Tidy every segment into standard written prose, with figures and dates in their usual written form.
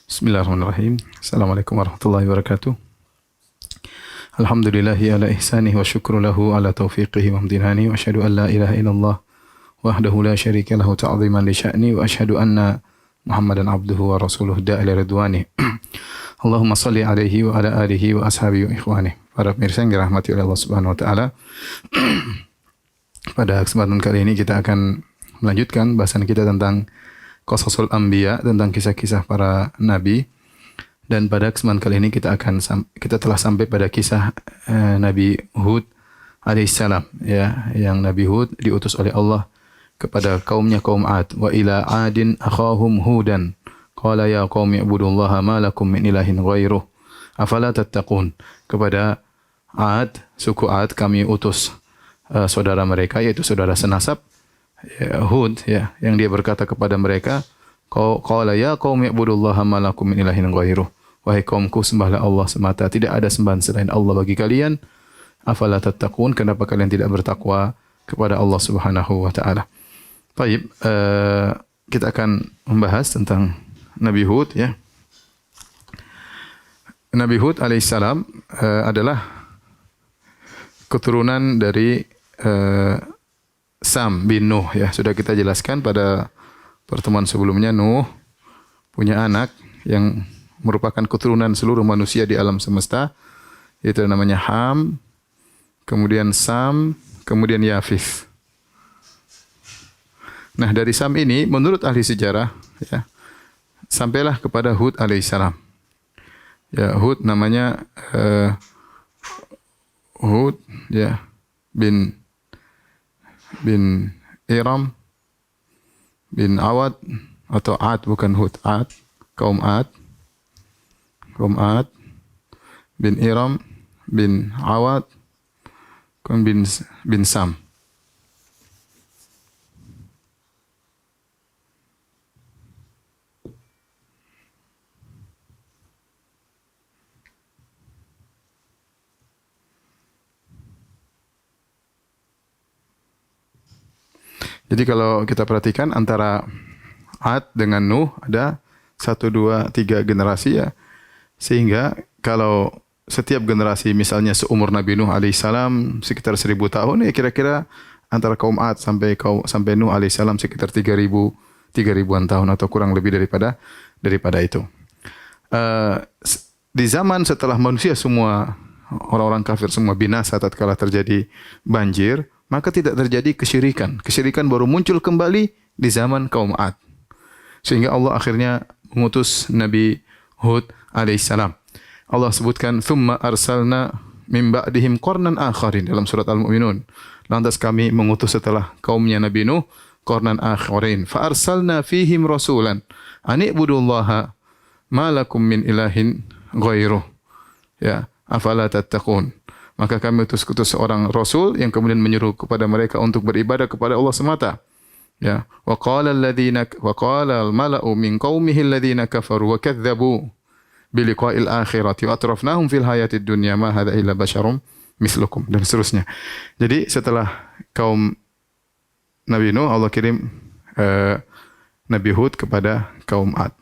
Bismillahirrahmanirrahim. Assalamualaikum warahmatullahi wabarakatuh. Alhamdulillahi ala ihsanih wa syukru lahu ala taufiqihi wa amdinani wa asyhadu an la ilaha illallah wahdahu la syarika lahu ta'ziman li sya'ni wa asyhadu anna Muhammadan abduhu wa rasuluh da'ila ridwani. Allahumma salli alaihi wa ala alihi wa ashabihi wa ikhwani. Para pemirsa yang dirahmati oleh Allah Subhanahu wa taala. Pada kesempatan kali ini kita akan melanjutkan bahasan kita tentang Qasasul Anbiya, tentang kisah-kisah para nabi. Dan pada kesempatan kali ini kita telah sampai pada kisah Nabi Hud alaihissalam, ya, yang Nabi Hud diutus oleh Allah kepada kaumnya, kaum Ad. Wa ila Adin akhahum Hudan qala ya qaumi ibudullaha ma lakum min ilahin ghairuh afala tattaqun. Kepada Ad, suku Ad, kami utus saudara mereka, yaitu saudara senasab, ya, Hud, ya, yang dia berkata kepada mereka, qala ya qaumi ibudullaha ma lakum min ilahin ghairuh. Wahai kaumku, sembahlah Allah semata, tidak ada sembahan selain Allah bagi kalian. Afala tattaqun, kenapa kalian tidak bertakwa kepada Allah Subhanahu wa taala. Baik, kita akan membahas tentang Nabi Hud, ya. Nabi Hud alaihissalam adalah keturunan dari Sam bin Nuh, ya. Sudah kita jelaskan pada pertemuan sebelumnya, Nuh punya anak yang merupakan keturunan seluruh manusia di alam semesta, yaitu namanya Ham, kemudian Sam, kemudian Yafith. Nah, dari Sam ini menurut ahli sejarah, ya, sampailah kepada Hud alaihissalam. Ya, Hud namanya Hud, ya, bin Iram bin Awad, atau Ad, bukan Hud, Ad, kaum Ad bin Iram bin Awad bin Sam. Jadi kalau kita perhatikan antara Ad dengan Nuh ada 1, 2, 3 generasi, ya. Sehingga kalau setiap generasi misalnya seumur Nabi Nuh alaihissalam sekitar 1000 tahun, ya kira-kira antara kaum Ad sampai Nuh alaihissalam sekitar 3000-an tahun atau kurang lebih daripada itu. Di zaman setelah manusia semua, orang-orang kafir semua binasa tatkala terjadi banjir, maka tidak terjadi kesyirikan. Kesyirikan baru muncul kembali di zaman kaum Ad. Sehingga Allah akhirnya mengutus Nabi Hud alaihissalam. Allah sebutkan, "Tsumma arsalna min ba'dihim qarnan akharin" dalam surat Al-Mu'minun. Lantas kami mengutus setelah kaumnya Nabi Nuh qarnan akharin. Fa arsalna fihim rasulan an ibudullaha ma lakum min ilahin ghairuh. Ya, afala tattaqun. Maka kami utus seorang rasul yang kemudian menyuruh kepada mereka untuk beribadah kepada Allah semata. Ya, wa qala al-mala'u min qaumihi alladhina kafaru wa kadzdzabu bi liqa'il akhirati wa atrafnahum fil hayatid dunya ma hadza illa basyarum mislukum, dan seterusnya. Jadi setelah kaum Nabi Nuh, Allah kirim Nabi Hud kepada kaum Ad.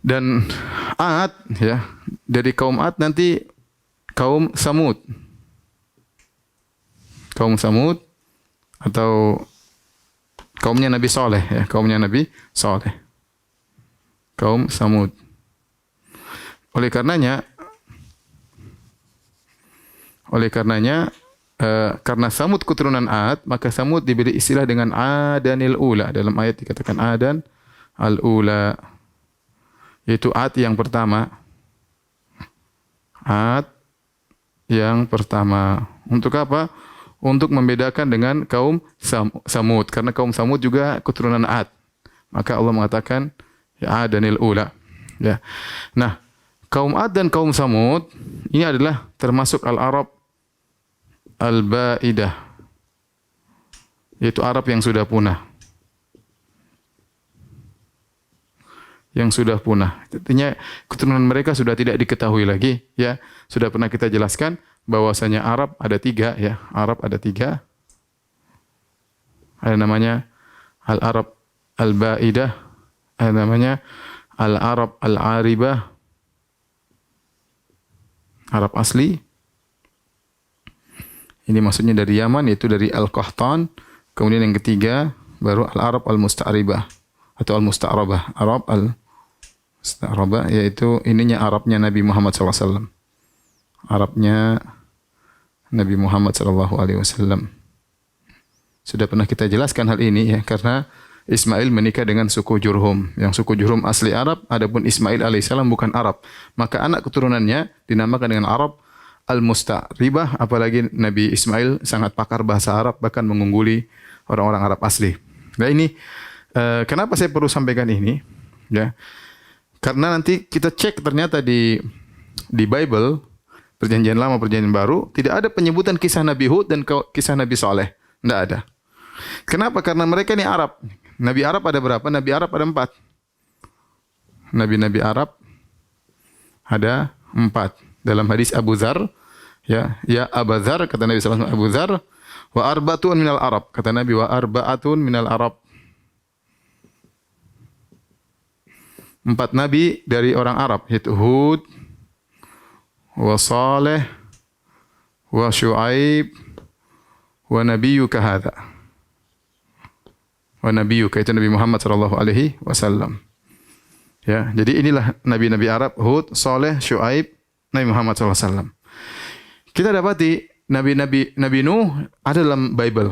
Dan Ad, ya, dari kaum Ad nanti kaum Samud. Kaum Samud atau kaumnya Nabi Saleh, ya, kaumnya Nabi Saleh. Kaum Samud. Oleh karenanya karena Samud keturunan Ad, maka Samud diberi istilah dengan Adanil Ula. Dalam ayat dikatakan Adan al-Ula, yaitu Ad yang pertama. Ad yang pertama. Untuk apa? Untuk membedakan dengan kaum Samud. Karena kaum Samud juga keturunan Ad. Maka Allah mengatakan, ya, Adanil Ula. Ya. Nah, kaum Ad dan kaum Samud ini adalah termasuk Al-Arab Al-Ba'idah, yaitu Arab yang sudah punah. Yang sudah punah. Artinya keturunan mereka sudah tidak diketahui lagi, ya. Sudah pernah kita jelaskan bahwasanya Arab ada 3, ya. Arab ada 3. Ada namanya Al-Arab Al-Ba'idah, ada namanya Al-Arab Al-Aribah, Arab asli. Ini maksudnya dari Yaman, yaitu dari Al-Qahtan. Kemudian yang ketiga baru Al-Arab Al-Musta'ribah atau Al-Musta'rabah. Arab Al-Musta'rabah yaitu ininya Arabnya Nabi Muhammad SAW. Arabnya Nabi Muhammad SAW. Sudah pernah kita jelaskan hal ini ya, karena Ismail menikah dengan suku Jurhum. Yang suku Jurhum asli Arab, adapun Ismail alaihissalam bukan Arab. Maka anak keturunannya dinamakan dengan Arab Al-Musta'ribah, apalagi Nabi Ismail sangat pakar bahasa Arab, bahkan mengungguli orang-orang Arab asli. Nah ini, kenapa saya perlu sampaikan ini? Ya, karena nanti kita cek ternyata di Bible, Perjanjian Lama, Perjanjian Baru, tidak ada penyebutan kisah Nabi Hud dan kisah Nabi Saleh. Tidak ada. Kenapa? Karena mereka ini Arab. Nabi Arab ada berapa? Nabi Arab ada 4. Nabi-Nabi Arab ada 4. Dalam hadis Abu Dzar, ya Abu Dzar, kata Nabi SAW, Abu Dzar, wa arba'atun minal Arab. Kata Nabi, wa arba'atun minal Arab. 4 nabi dari orang Arab, yaitu Hud, wa Saleh, wa Syuaib, wa nabiyyuka hadza. Wa nabiyyuka itu Nabi Muhammad sallallahu alaihi wasallam. Ya, jadi inilah nabi-nabi Arab, Hud, Saleh, Syuaib, Nabi Muhammad sallallahu alaihi wasallam. Kita dapati Nabi Nuh ada dalam Bible.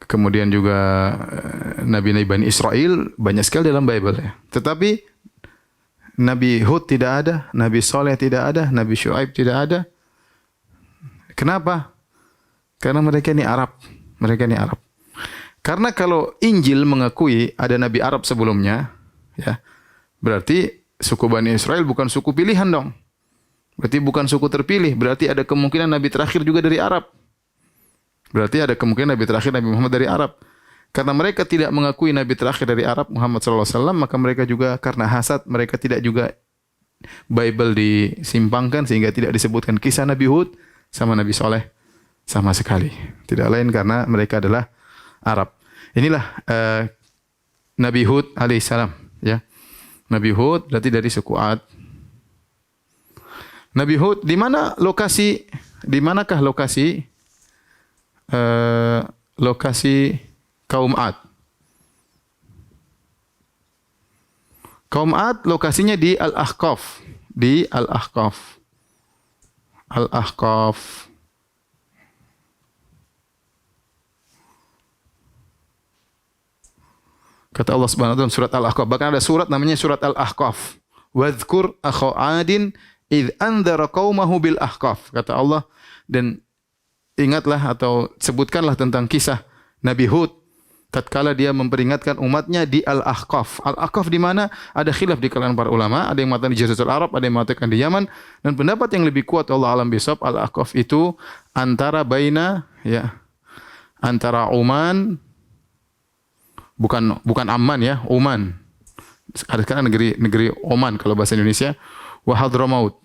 Kemudian juga nabi-nabi Bani Israel banyak sekali dalam Bible ya. Tetapi Nabi Hud tidak ada, Nabi Saleh tidak ada, Nabi Syuaib tidak ada. Kenapa? Karena mereka ini Arab. Mereka ini Arab. Karena kalau Injil mengakui ada Nabi Arab sebelumnya, ya, berarti suku Bani Israel bukan suku pilihan dong. Berarti bukan suku terpilih. Berarti ada kemungkinan Nabi terakhir juga dari Arab. Berarti ada kemungkinan Nabi terakhir Nabi Muhammad dari Arab. Karena mereka tidak mengakui Nabi terakhir dari Arab, Muhammad SAW, maka mereka juga karena hasad, mereka tidak juga Bible disimpangkan sehingga tidak disebutkan kisah Nabi Hud sama Nabi Saleh sama sekali. Tidak lain karena mereka adalah Arab. Inilah Nabi Hud alaihissalam. Ya. Nabi Hud berarti dari suku Ad. Nabi Hud, di mana lokasi? Di manakah lokasi kaum Ad? Kaum Ad lokasinya di Al-Ahqaf. Di Al-Ahqaf. Al-Ahqaf. Kata Allah Subhanahu wa taala dalam surat Al-Ahqaf, bahkan ada surat namanya surat Al-Ahqaf. Wadhkur akha 'adin id andzara qaumahu bil ahqaf. Kata Allah, dan ingatlah atau sebutkanlah tentang kisah Nabi Hud tatkala dia memperingatkan umatnya di Al-Ahqaf. Al-Ahqaf di mana? Ada khilaf di kalangan para ulama, ada yang mengatakan di Jazirah Arab, ada yang mengatakan di Yaman, dan pendapat yang lebih kuat Allah alam bisawab, Al-Ahqaf itu antara antara Oman, bukan Amman ya, Oman. Ada sekarang negeri Oman kalau bahasa Indonesia, wa Hadramaut.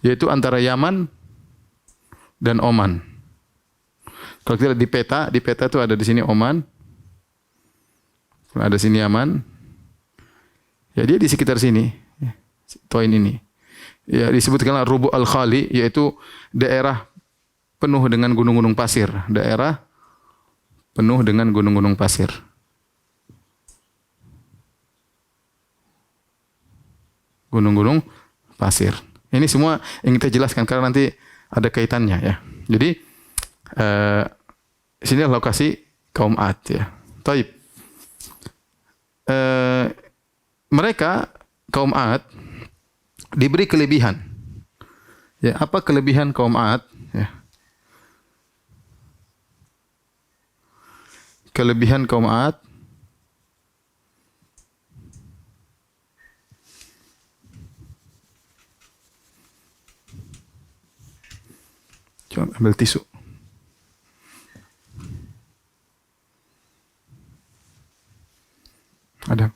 Yaitu antara Yaman dan Oman. Kalau kita lihat di peta itu ada di sini Oman, ada sini Yaman. Ya dia di sekitar sini, poin ini. Ya disebutkanlah Rubu al-Khali, yaitu daerah penuh dengan gunung-gunung pasir, daerah penuh dengan gunung-gunung pasir. Gunung-gunung pasir. Ini semua yang kita jelaskan karena nanti ada kaitannya ya. Jadi sini lokasi kaum Ad ya. Taib. Mereka kaum Ad diberi kelebihan. Ya, apa kelebihan kaum Ad? Ya. Kelebihan kaum Ad. Coba ambil tisu. Ada.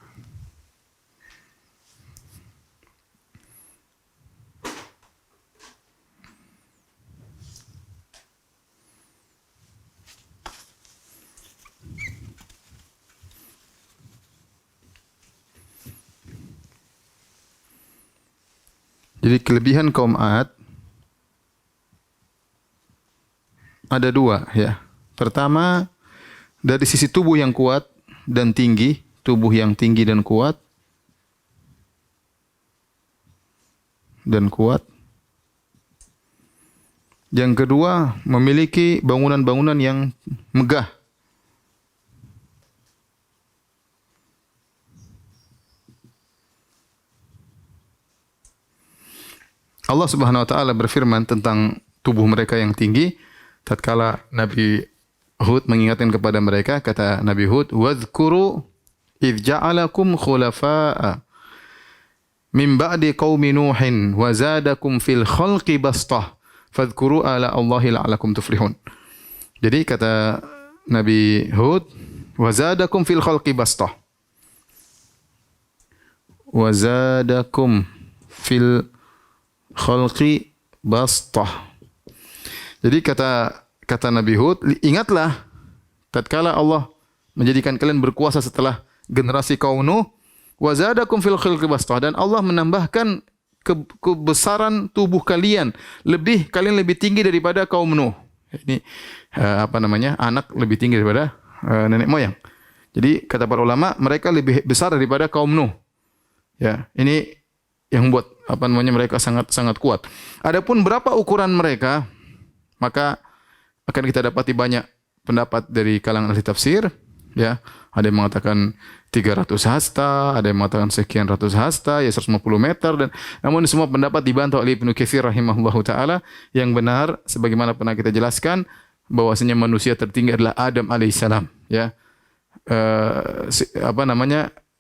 Jadi kelebihan kaum Ad ada dua ya. Pertama, dari sisi tubuh yang kuat dan tinggi, tubuh yang tinggi dan kuat. Yang kedua, memiliki bangunan-bangunan yang megah. Allah Subhanahu wa taala berfirman tentang tubuh mereka yang tinggi tatkala Nabi Hud mengingatkan kepada mereka, kata Nabi Hud, "Wadhkuru idz ja'alakum khulafa'a min ba'di qaumi Nuhin wa zadakum fil khalqi bastah fadhkuru ala Allahi la'allakum tuflihun." Jadi kata Nabi Hud, "Wa zadakum fil khalqi bastah." Wa zadakum fil khalqi bastah. Jadi kata Nabi Hud, ingatlah tatkala Allah menjadikan kalian berkuasa setelah generasi kaum Nuh, wa zadakum fil khalqi bastah, dan Allah menambahkan kebesaran tubuh kalian, kalian lebih tinggi daripada kaum Nuh. Ini anak lebih tinggi daripada nenek moyang. Jadi kata para ulama, mereka lebih besar daripada kaum Nuh. Ya, ini yang membuat mereka sangat kuat. Adapun berapa ukuran mereka, maka akan kita dapati banyak pendapat dari kalangan ahli tafsir, ya. Ada yang mengatakan 300 hasta, ada yang mengatakan sekian ratus hasta, ya 150 meter, dan namun semua pendapat dibantah oleh Ibnu Katsir rahimahullahu taala. Yang benar sebagaimana pernah kita jelaskan bahwasanya manusia tertinggi adalah Adam alaihissalam, ya.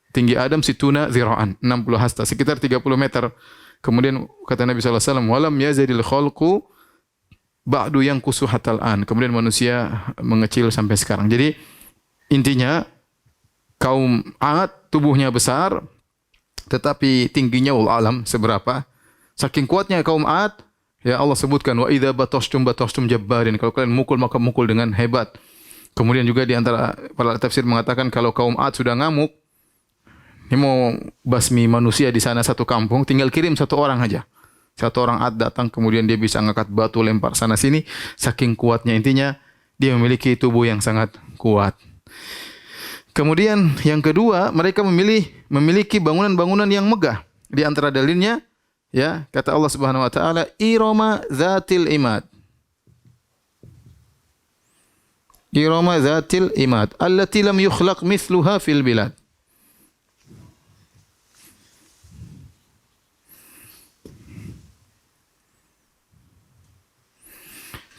Tinggi Adam situna zira'an, 60 hasta, sekitar 30 meter. Kemudian kata Nabi sallallahu alaihi wasallam, "Walam yazidil khalqu ba'du yanqusu hatal an." Kemudian manusia mengecil sampai sekarang. Jadi intinya kaum Ad tubuhnya besar tetapi tingginya wallahu alam seberapa. Saking kuatnya kaum Ad, ya Allah sebutkan, "Wa idza batashtum jabbarin." Kalau kalian mukul maka mukul dengan hebat. Kemudian juga di antara para tafsir mengatakan kalau kaum Ad sudah ngamuk, ini mau basmi manusia di sana satu kampung, tinggal kirim satu orang aja. Satu orang Ad datang, kemudian dia bisa ngangkat batu, lempar sana sini. Saking kuatnya, intinya dia memiliki tubuh yang sangat kuat. Kemudian yang kedua, mereka memiliki bangunan-bangunan yang megah. Di antara dalilnya, ya, kata Allah Subhanahu wa taala, "Irama dzatil imad." Irama dzatil imad, allati lam yukhlaq mithluha fil bilad.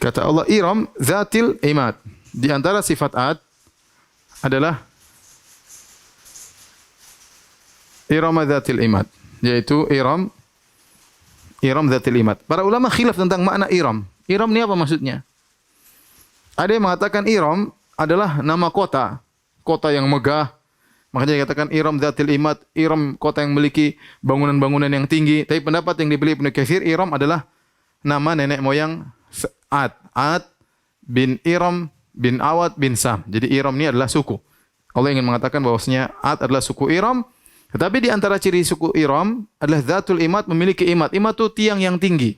Kata Allah, Iram Zatil Imad. Di antara sifat Ad adalah Iram Zatil Imad, yaitu Iram Zatil Imad. Para ulama khilaf tentang makna Iram. Iram ini apa maksudnya? Ada yang mengatakan Iram adalah nama kota yang megah. Makanya dikatakan Iram Zatil Imad, Iram kota yang memiliki bangunan-bangunan yang tinggi. Tapi pendapat yang dipilih Ibnu Katsir, Iram adalah nama nenek moyang Ad bin Iram bin Awad bin Sam. Jadi Iram ini adalah suku. Allah ingin mengatakan bahwasanya Ad adalah suku Iram. Tetapi di antara ciri suku Iram adalah Zatul Imad, memiliki imad. Imad itu tiang yang tinggi.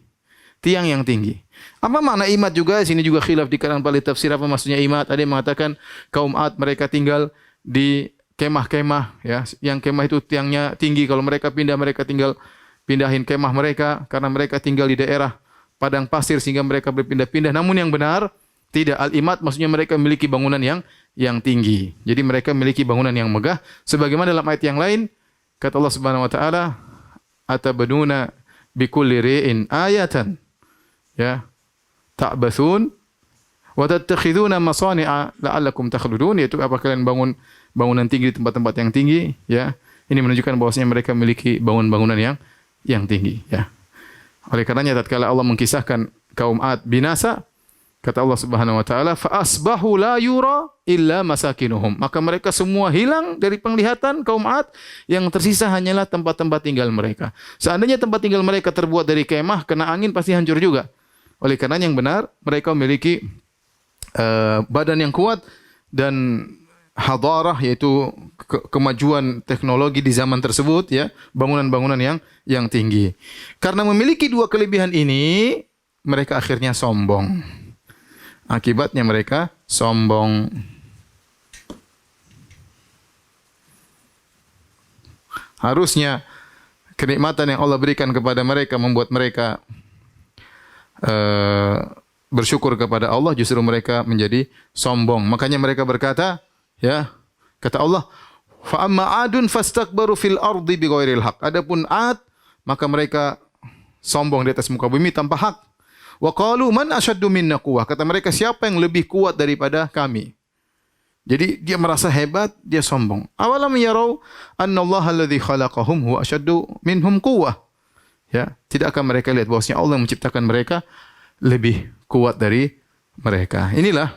Tiang yang tinggi. Apa makna imad juga? Sini juga khilaf di kalangan ahli tafsir apa maksudnya imad. Ada yang mengatakan kaum Ad mereka tinggal di kemah-kemah, ya. Yang kemah itu tiangnya tinggi. Kalau mereka pindah, mereka tinggal pindahin kemah mereka karena mereka tinggal di daerah padang pasir sehingga mereka berpindah-pindah. Namun yang benar tidak, al-imad maksudnya mereka memiliki bangunan yang tinggi. Jadi mereka memiliki bangunan yang megah. Sebagaimana dalam ayat yang lain kata Allah Subhanahu wa taala, "Atabaduna bikulli ri'in ayatan." Ya. Ta'bathun wa tattakhiduna masani'a la'allakum takhludun, yaitu apa kalian bangun bangunan tinggi di tempat-tempat yang tinggi, ya. Ini menunjukkan bahwasanya mereka memiliki bangunan-bangunan yang tinggi, ya. Oleh karenanya tatkala Allah mengkisahkan kaum Ad binasa, kata Allah Subhanahu wa taala, "Fa asbahu la yura illa masakinuhum." Maka mereka semua hilang dari penglihatan kaum Ad, yang tersisa hanyalah tempat-tempat tinggal mereka. Seandainya tempat tinggal mereka terbuat dari kemah, kena angin pasti hancur juga. Oleh karenanya yang benar, mereka memiliki badan yang kuat dan hadarah, yaitu kemajuan teknologi di zaman tersebut, ya, bangunan-bangunan yang tinggi. Karena memiliki dua kelebihan ini, mereka akhirnya sombong. Akibatnya mereka sombong. Harusnya kenikmatan yang Allah berikan kepada mereka membuat mereka bersyukur kepada Allah, justru mereka menjadi sombong. Makanya mereka berkata, ya, kata Allah, fa amma adun fastakbaru fil ardi bighairil haq. Adapun Ad, maka mereka sombong di atas muka bumi tanpa hak. Wa qalu man asyaddu minna quwwah. Kata mereka, siapa yang lebih kuat daripada kami? Jadi dia merasa hebat, dia sombong. Awalam yarau annallaha alladzi khalaqahum huwa asyaddu minhum quwwah. Ya, tidakkah mereka lihat bahwasanya Allah yang menciptakan mereka lebih kuat dari mereka. Inilah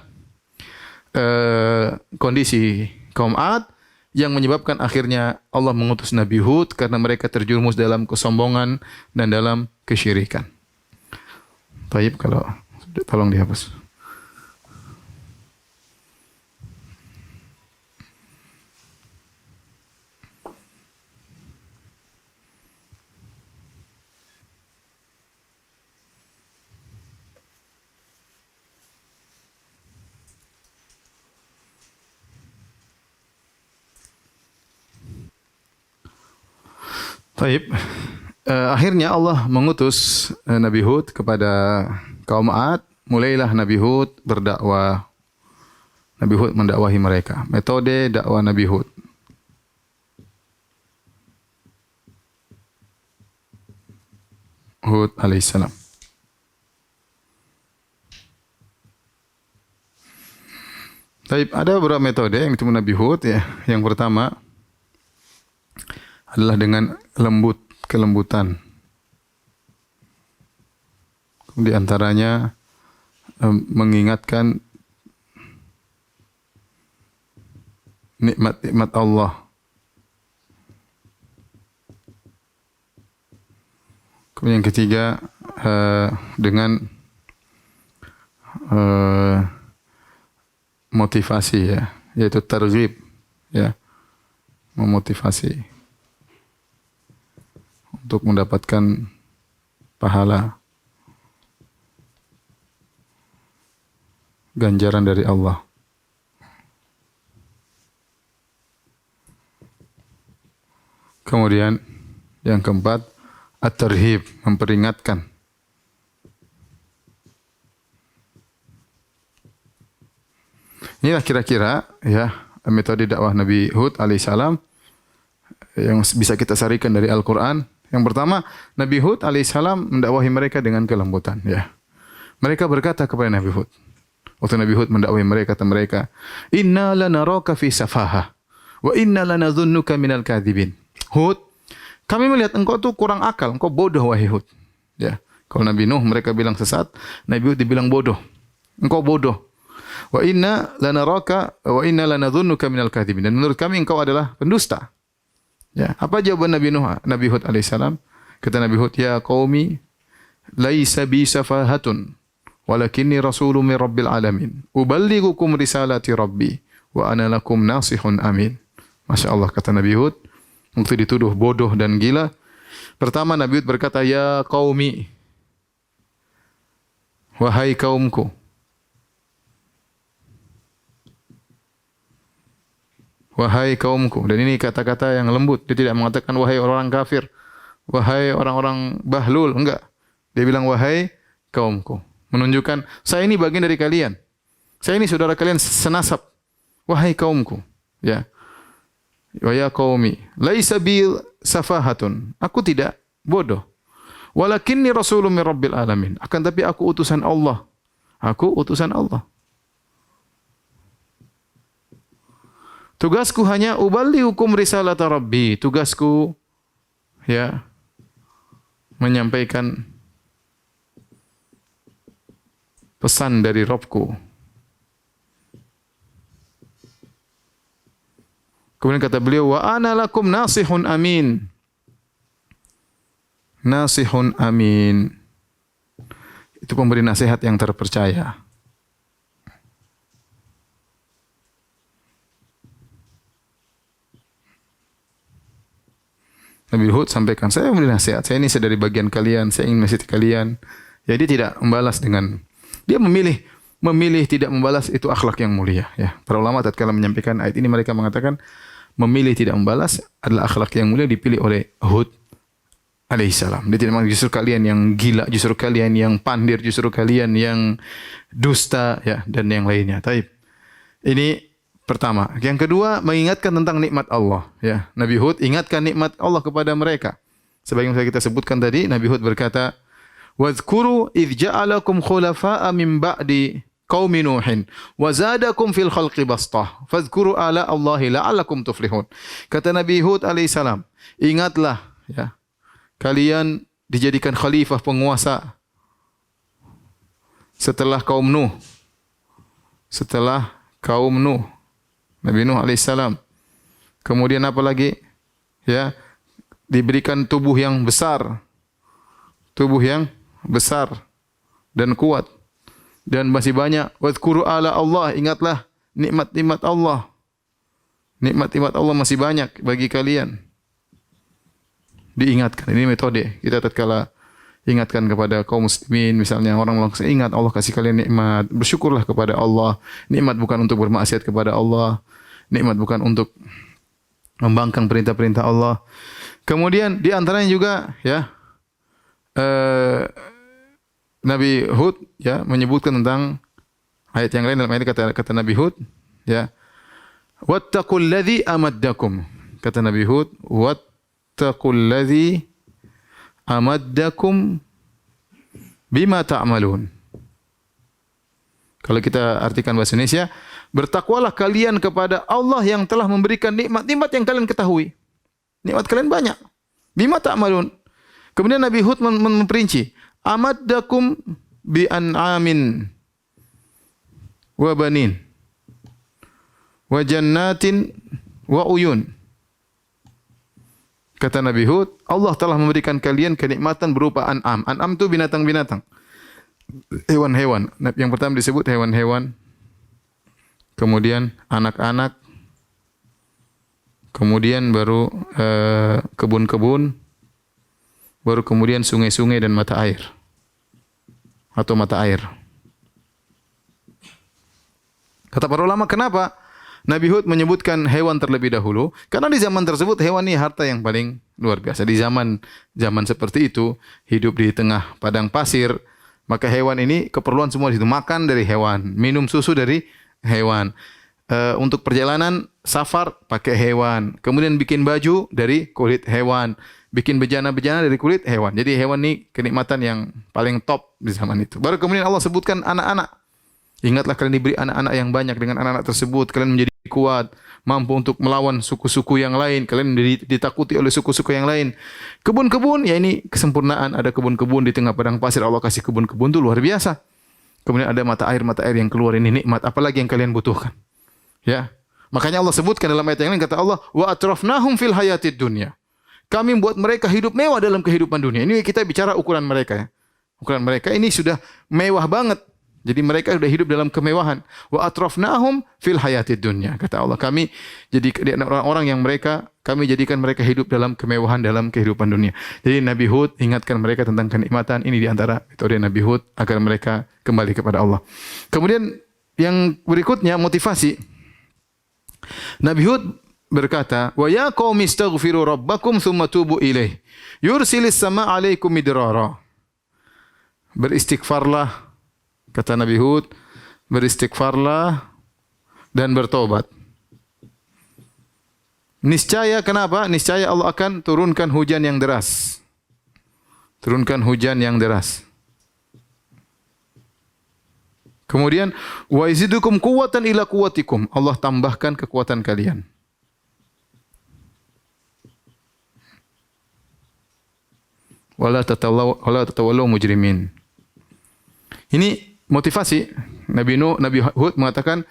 kondisi kaum Ad yang menyebabkan akhirnya Allah mengutus Nabi Hud karena mereka terjerumus dalam kesombongan dan dalam kesyirikan. Baik, kalau tolong dihapus. Baik. Akhirnya Allah mengutus Nabi Hud kepada kaum Ad. Mulailah Nabi Hud berdakwah. Nabi Hud mendakwahi mereka. Metode dakwah Nabi Hud. Hud alaihissalam. Baik, ada beberapa metode yang ditemu Nabi Hud, ya. Yang pertama adalah dengan kelembutan. Di antaranya mengingatkan nikmat-nikmat Allah. Kemudian yang ketiga dengan motivasi, ya, yaitu targhib, ya, memotivasi untuk mendapatkan pahala, ganjaran dari Allah. Kemudian yang keempat, at-tarhib, memperingatkan. Inilah kira-kira, ya, metode dakwah Nabi Hud alaihissalam yang bisa kita sarikan dari Al-Quran. Yang pertama, Nabi Hud alaihissalam mendakwahi mereka dengan kelembutan. Ya, mereka berkata kepada Nabi Hud, waktu Nabi Hud mendakwahi mereka, kata mereka, Inna lanaraka fi safaha, wa inna lanadhunnuka minal kadhibin. Hud, kami melihat engkau tuh kurang akal, engkau bodoh wahai Hud. Ya, kalau Nabi Nuh mereka bilang sesat, Nabi Hud dibilang bodoh. Engkau bodoh. Wa inna lanaraka wa inna lanadhunnuka minal kadhibin. Dan menurut kami engkau adalah pendusta. Ya, apa jawaban Nabi Nuh, Nabi Hud alaihissalam? Kata Nabi Hud, ya qaumi laisa bi safahatun walakinni rasulun min rabbil alamin. Uballighukum risalati rabbi wa ana lakum nasihun amin. Masya Allah, kata Nabi Hud, waktu dituduh bodoh dan gila. Pertama Nabi Hud berkata, ya qaumi, wahai kaumku. Wahai kaumku. Dan ini kata-kata yang lembut. Dia tidak mengatakan wahai orang kafir, wahai orang-orang bahlul. Enggak. Dia bilang wahai kaumku. Menunjukkan saya ini bagian dari kalian. Saya ini saudara kalian senasab. Wahai kaumku. Ya. Wa ya qaumi, laisa bi safahatun. Aku tidak bodoh. Walakinni rasulun min rabbil alamin. Akan tapi aku utusan Allah. Aku utusan Allah. Tugasku hanya uballighukum risalata rabbi. Tugasku, ya, menyampaikan pesan dari Rabbku. Kemudian kata beliau, wa ana lakum nasihun amin. Nasihun amin. Itu pemberi nasihat yang terpercaya. Nabi Hud sampaikan, saya memberi nasihat, saya ini dari bagian kalian, saya ingin menasihati kalian. Jadi tidak membalas dengan, dia memilih tidak membalas, itu akhlak yang mulia. Ya, para ulama tatkala menyampaikan ayat ini mereka mengatakan memilih tidak membalas adalah akhlak yang mulia dipilih oleh Hud alaihissalam. Dia tidak mengatakan justru kalian yang gila, justru kalian yang pandir, justru kalian yang dusta, ya, dan yang lainnya. Taib. Ini pertama. Yang kedua, mengingatkan tentang nikmat Allah. Ya, Nabi Hud ingatkan nikmat Allah kepada mereka. Sebagaimana kita sebutkan tadi, Nabi Hud berkata, "Wadhkuru idh ja'alakum khulafa'a min ba'di qaumi Nuhin wa zadakum fil khalqi bastah. Fadhkuru ala Allahi la'allakum tuflihun." Kata Nabi Hud alaihissalam, ingatlah, ya, kalian dijadikan khalifah penguasa setelah kaum Nuh. Setelah kaum Nuh. Nabi Nuh alaihissalam. Kemudian apa lagi? Ya, diberikan tubuh yang besar. Tubuh yang besar dan kuat. Dan masih banyak. Wadhkuru ala Allah. Ingatlah nikmat-nikmat Allah. Nikmat-nikmat Allah masih banyak bagi kalian. Diingatkan. Ini metode. Kita tatkala ingatkan kepada kaum muslimin, misalnya orang langsung ingat Allah kasih kalian nikmat, bersyukurlah kepada Allah. Nikmat bukan untuk bermaksiat kepada Allah. Nikmat bukan untuk membangkang perintah-perintah Allah. Kemudian di antaranya juga, ya, Nabi Hud, ya, menyebutkan tentang ayat yang lain. Dalam ayat kata Nabi Hud, ya, wattaqul ladzi amaddakum. Kata Nabi Hud, wattaqul ladzi amaddakum bima ta'malun. Kalau kita artikan bahasa Indonesia, bertakwalah kalian kepada Allah yang telah memberikan nikmat-nikmat yang kalian ketahui. Nikmat kalian banyak. Bima ta'malun. Kemudian Nabi Hud memperinci, amaddakum bi an'amin wa banin wa jannatin wa uyun. Kata Nabi Hud, Allah telah memberikan kalian kenikmatan berupa an'am. An'am itu binatang-binatang. Hewan-hewan. Yang pertama disebut hewan-hewan. Kemudian anak-anak. Kemudian baru kebun-kebun. Baru kemudian sungai-sungai dan mata air. Atau mata air. Kata para ulama, kenapa Nabi Hud menyebutkan hewan terlebih dahulu? Karena di zaman tersebut hewan ini harta yang paling luar biasa. Di zaman seperti itu, hidup di tengah padang pasir, maka hewan ini keperluan semua itu. Makan dari hewan, minum susu dari hewan. Untuk perjalanan safar pakai hewan. Kemudian bikin baju dari kulit hewan. Bikin bejana-bejana dari kulit hewan. Jadi hewan ini kenikmatan yang paling top di zaman itu. Baru kemudian Allah sebutkan anak-anak. Ingatlah kalian diberi anak-anak yang banyak. Dengan anak-anak tersebut kalian menjadi kuat, mampu untuk melawan suku-suku yang lain. Kalian ditakuti oleh suku-suku yang lain. Kebun-kebun, ya ini kesempurnaan. Ada kebun-kebun di tengah padang pasir. Allah kasih kebun-kebun itu luar biasa. Kemudian ada mata air yang keluar, ini nikmat. Apalagi yang kalian butuhkan. Ya, makanya Allah sebutkan dalam ayat yang lain, kata Allah, wa atrafnahum fil hayatid dunya. Kami membuat mereka hidup mewah dalam kehidupan dunia. Ini kita bicara ukuran mereka, ya. Ukuran mereka ini sudah mewah banget. Jadi mereka sudah hidup dalam kemewahan. Wa atrafnahum fil hayatid dunya. Kata Allah, kami jadi orang-orang yang kami jadikan mereka hidup dalam kemewahan dalam kehidupan dunia. Jadi Nabi Hud ingatkan mereka tentang kenikmatan. Ini di antara metode Nabi Hud agar mereka kembali kepada Allah. Kemudian yang berikutnya motivasi. Nabi Hud berkata, "Wa ya qaumi astaghfiru rabbakum tsumma tubu ilaih. Yursilis sama 'alaikum midrara." Beristighfarlah, kata Nabi Hud, beristighfarlah dan bertobat. Niscaya, kenapa? Niscaya Allah akan turunkan hujan yang deras. Turunkan hujan yang deras. Kemudian wa yazidukum quwwatan ila quwwatikum. Allah tambahkan kekuatan kalian. Wala tatawallaw mujrimin. Ini motivasi. Nabi Hud mengatakan,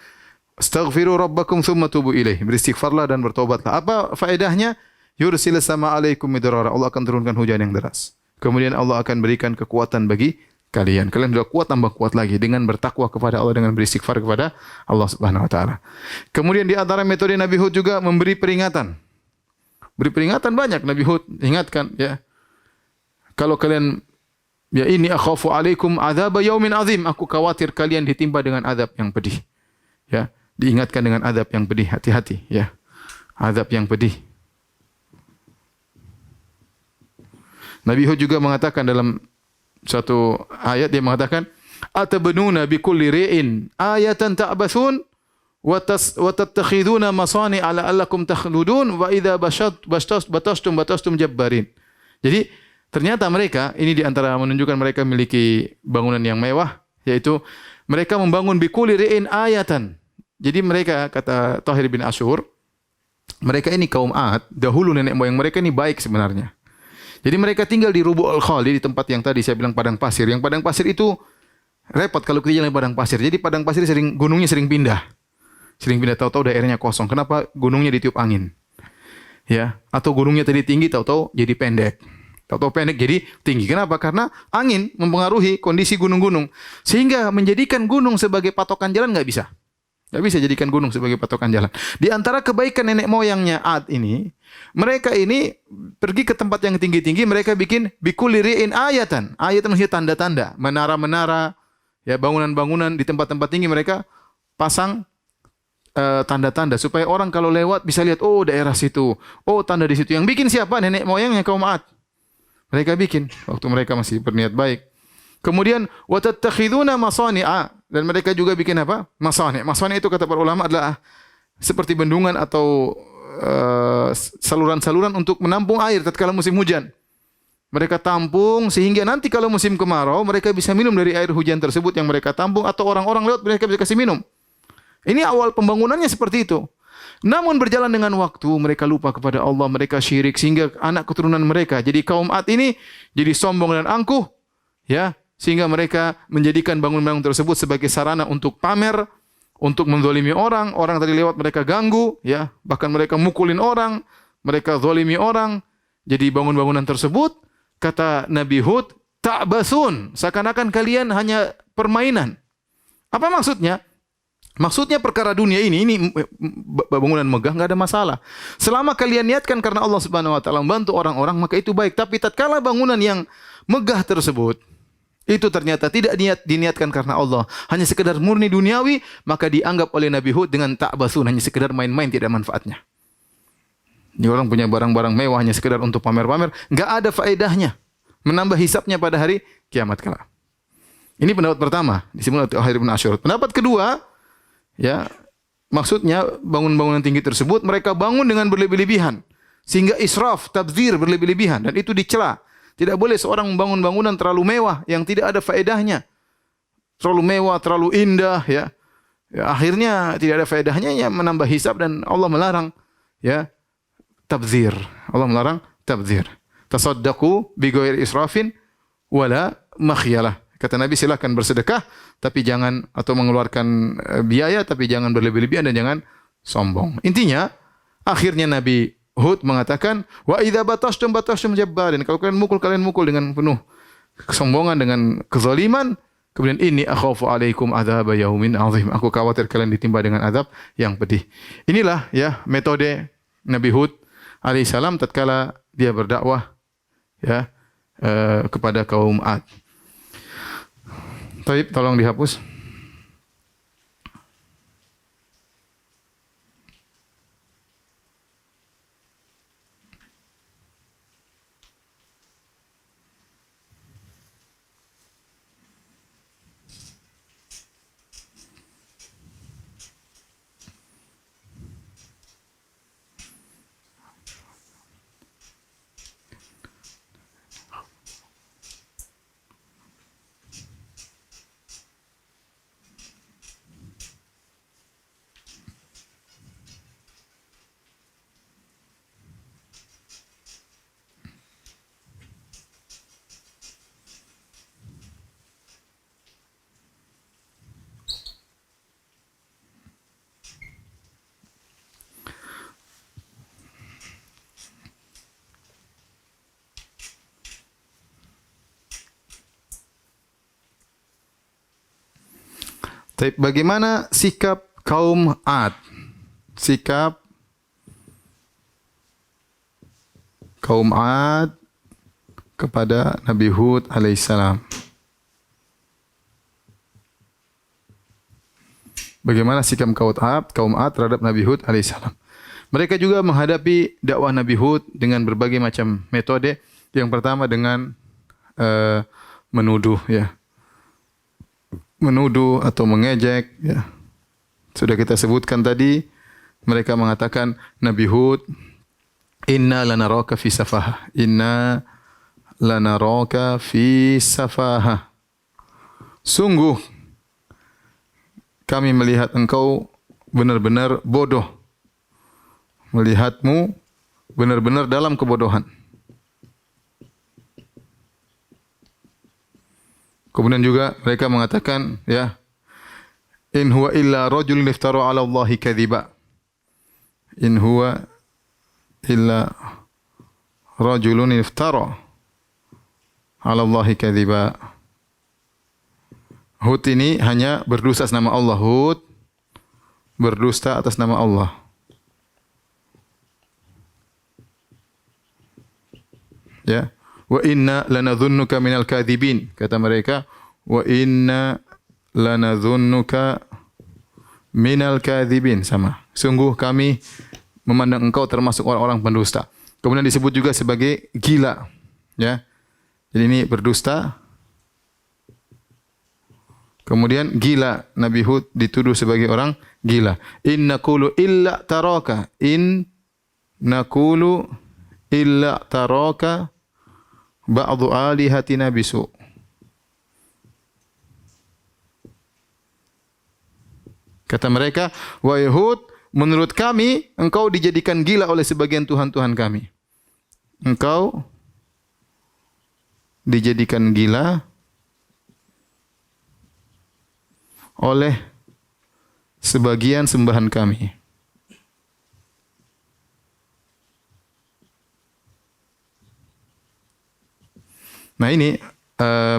astaghfiru rabbakum tsumma tubu ilaih. Beristighfarlah dan bertobatlah. Apa faedahnya? Yursilis sama 'alaikum midrara. Allah akan turunkan hujan yang deras. Kemudian Allah akan berikan kekuatan bagi kalian. Kalian sudah kuat, tambah kuat lagi dengan bertakwa kepada Allah, dengan beristighfar kepada Allah Subhanahu wa taala. Kemudian di antara metode Nabi Hud juga memberi peringatan. Beri peringatan banyak Nabi Hud ingatkan ya. Kalau kalian ya ini akhafu alaikum adzab yaumin azim, aku khawatir kalian ditimpa dengan azab yang pedih. Ya, diingatkan dengan azab yang pedih, hati-hati ya. Azab yang pedih. Nabi Hud juga mengatakan dalam satu ayat, dia mengatakan atabnuna bikulli ri'in ayatan ta'basun wa tattakhiduna masani ala allakum takhludun wa idza batastum jabbarin. Jadi ternyata mereka ini di antara menunjukkan mereka memiliki bangunan yang mewah, yaitu mereka membangun bikulli ri'in ayatan. Jadi mereka, kata Tahir bin Asyur, mereka ini kaum Ad, dahulu nenek moyang mereka ini baik sebenarnya. Jadi mereka tinggal di Rubu' al-Khali, di tempat yang tadi saya bilang padang pasir. Yang padang pasir itu repot kalau kita jalan di padang pasir. Jadi padang pasir gunungnya sering pindah. Sering pindah, tahu-tahu daerahnya kosong. Kenapa? Gunungnya ditiup angin. Ya, atau gunungnya tadi tinggi, tahu-tahu jadi pendek. Tahu-tahu pendek jadi tinggi. Kenapa? Karena angin mempengaruhi kondisi gunung-gunung. Sehingga menjadikan gunung sebagai patokan jalan nggak bisa. Nggak bisa jadikan gunung sebagai patokan jalan. Di antara kebaikan nenek moyangnya Ad ini, mereka ini pergi ke tempat yang tinggi-tinggi, mereka bikin bikulli ri'in ayatan. Ayatan maksudnya tanda-tanda, menara-menara, ya bangunan-bangunan di tempat-tempat tinggi mereka pasang tanda-tanda supaya orang kalau lewat bisa lihat, oh daerah situ, oh tanda di situ. Yang bikin siapa? Nenek moyangnya kaum Ad. Mereka bikin waktu mereka masih berniat baik. Kemudian wa tattakhiduna masani'a, dan mereka juga bikin apa? Masani'. Masani' itu kata para ulama adalah seperti bendungan atau saluran-saluran untuk menampung air tatkala musim hujan. Mereka tampung sehingga nanti kalau musim kemarau mereka bisa minum dari air hujan tersebut yang mereka tampung, atau orang-orang lewat mereka bisa kasih minum. Ini awal pembangunannya seperti itu. Namun berjalan dengan waktu mereka lupa kepada Allah, mereka syirik sehingga anak keturunan mereka jadi kaum Ad ini jadi sombong dan angkuh, ya, sehingga mereka menjadikan bangunan-bangunan tersebut sebagai sarana untuk pamer, untuk menzalimi orang. Orang tadi lewat mereka ganggu, ya, bahkan mereka mukulin orang, mereka zalimi orang. Jadi bangun-bangunan tersebut, kata Nabi Hud, ta'basun, seakan-akan kalian hanya permainan. Apa maksudnya? Maksudnya perkara dunia ini bangunan megah enggak ada masalah. Selama kalian niatkan karena Allah Subhanahu wa taala membantu orang-orang, maka itu baik. Tapi tatkala bangunan yang megah tersebut itu ternyata tidak diniatkan karena Allah, hanya sekedar murni duniawi, maka dianggap oleh Nabi Hud dengan ta'basun, hanya sekedar main-main, tidak ada manfaatnya. Ini orang punya barang-barang mewah hanya sekedar untuk pamer-pamer, enggak ada faedahnya, menambah hisapnya pada hari kiamat kelak. Ini pendapat pertama, disimpan oleh Tahir bin Asyur. Pendapat kedua, ya, maksudnya bangun-bangunan tinggi tersebut mereka bangun dengan berlebih-lebihan, sehingga israf, tabdzir, berlebih-lebihan, dan itu dicela. Tidak boleh seorang membangun bangunan terlalu mewah yang tidak ada faedahnya. Terlalu mewah, terlalu indah, ya. Ya, akhirnya tidak ada faedahnya, ya, menambah hisab, dan Allah melarang, ya, tabdzir. Allah melarang tabdzir. Tasaddaqu bi ghairi israfin wala makhyalah. Kata Nabi, silakan bersedekah tapi jangan, atau mengeluarkan biaya tapi jangan berlebih-lebihan dan jangan sombong. Intinya akhirnya Nabi Hud mengatakan, wa idza batastum jabbarin, kalau kalian mukul dengan penuh kesombongan, dengan kezaliman. Kemudian ini akhafu alaikum adzab yaumin azim, aku khawatir kalian ditimpa dengan azab yang pedih. Inilah, ya, metode Nabi Hud alaihissalam tatkala dia berdakwah, ya, kepada kaum Ad. Baik, tolong dihapus. Tapi bagaimana sikap kaum Ad? Sikap kaum Ad kepada Nabi Hud alaihissalam. Bagaimana sikap kaum Ad terhadap Nabi Hud alaihissalam? Mereka juga menghadapi dakwah Nabi Hud dengan berbagai macam metode. Yang pertama dengan menuduh, ya, menuduh atau mengejek. Ya. Sudah kita sebutkan tadi, mereka mengatakan Nabi Hud, Inna lanaraka fi safaha. Inna lanaraka fi safaha. Sungguh kami melihat engkau benar-benar bodoh. Melihatmu benar-benar dalam kebodohan. Kemudian juga mereka mengatakan, ya, in huwa illa rajulun iftara 'ala Allahi kadhiba. In huwa illa rajulun iftara 'ala Allahi kadhiba. Hud ini hanya berdusta atas nama Allah. Hud berdusta atas nama Allah. Ya. Wa inna lanadhunnuka minal kadhibin. Kata mereka, wa inna lanadhunnuka minal kadhibin. Sama. Sungguh kami memandang engkau termasuk orang-orang pendusta. Kemudian disebut juga sebagai gila. Ya. Jadi ini berdusta. Kemudian gila, Nabi Hud dituduh sebagai orang gila. In naqulu illa taraka. In naqulu illa taraka ba'du alihatina bisu. Kata mereka, wahai Hud, menurut kami engkau dijadikan gila oleh sebagian tuhan-tuhan kami. Engkau dijadikan gila oleh sebagian sembahan kami. Nah ini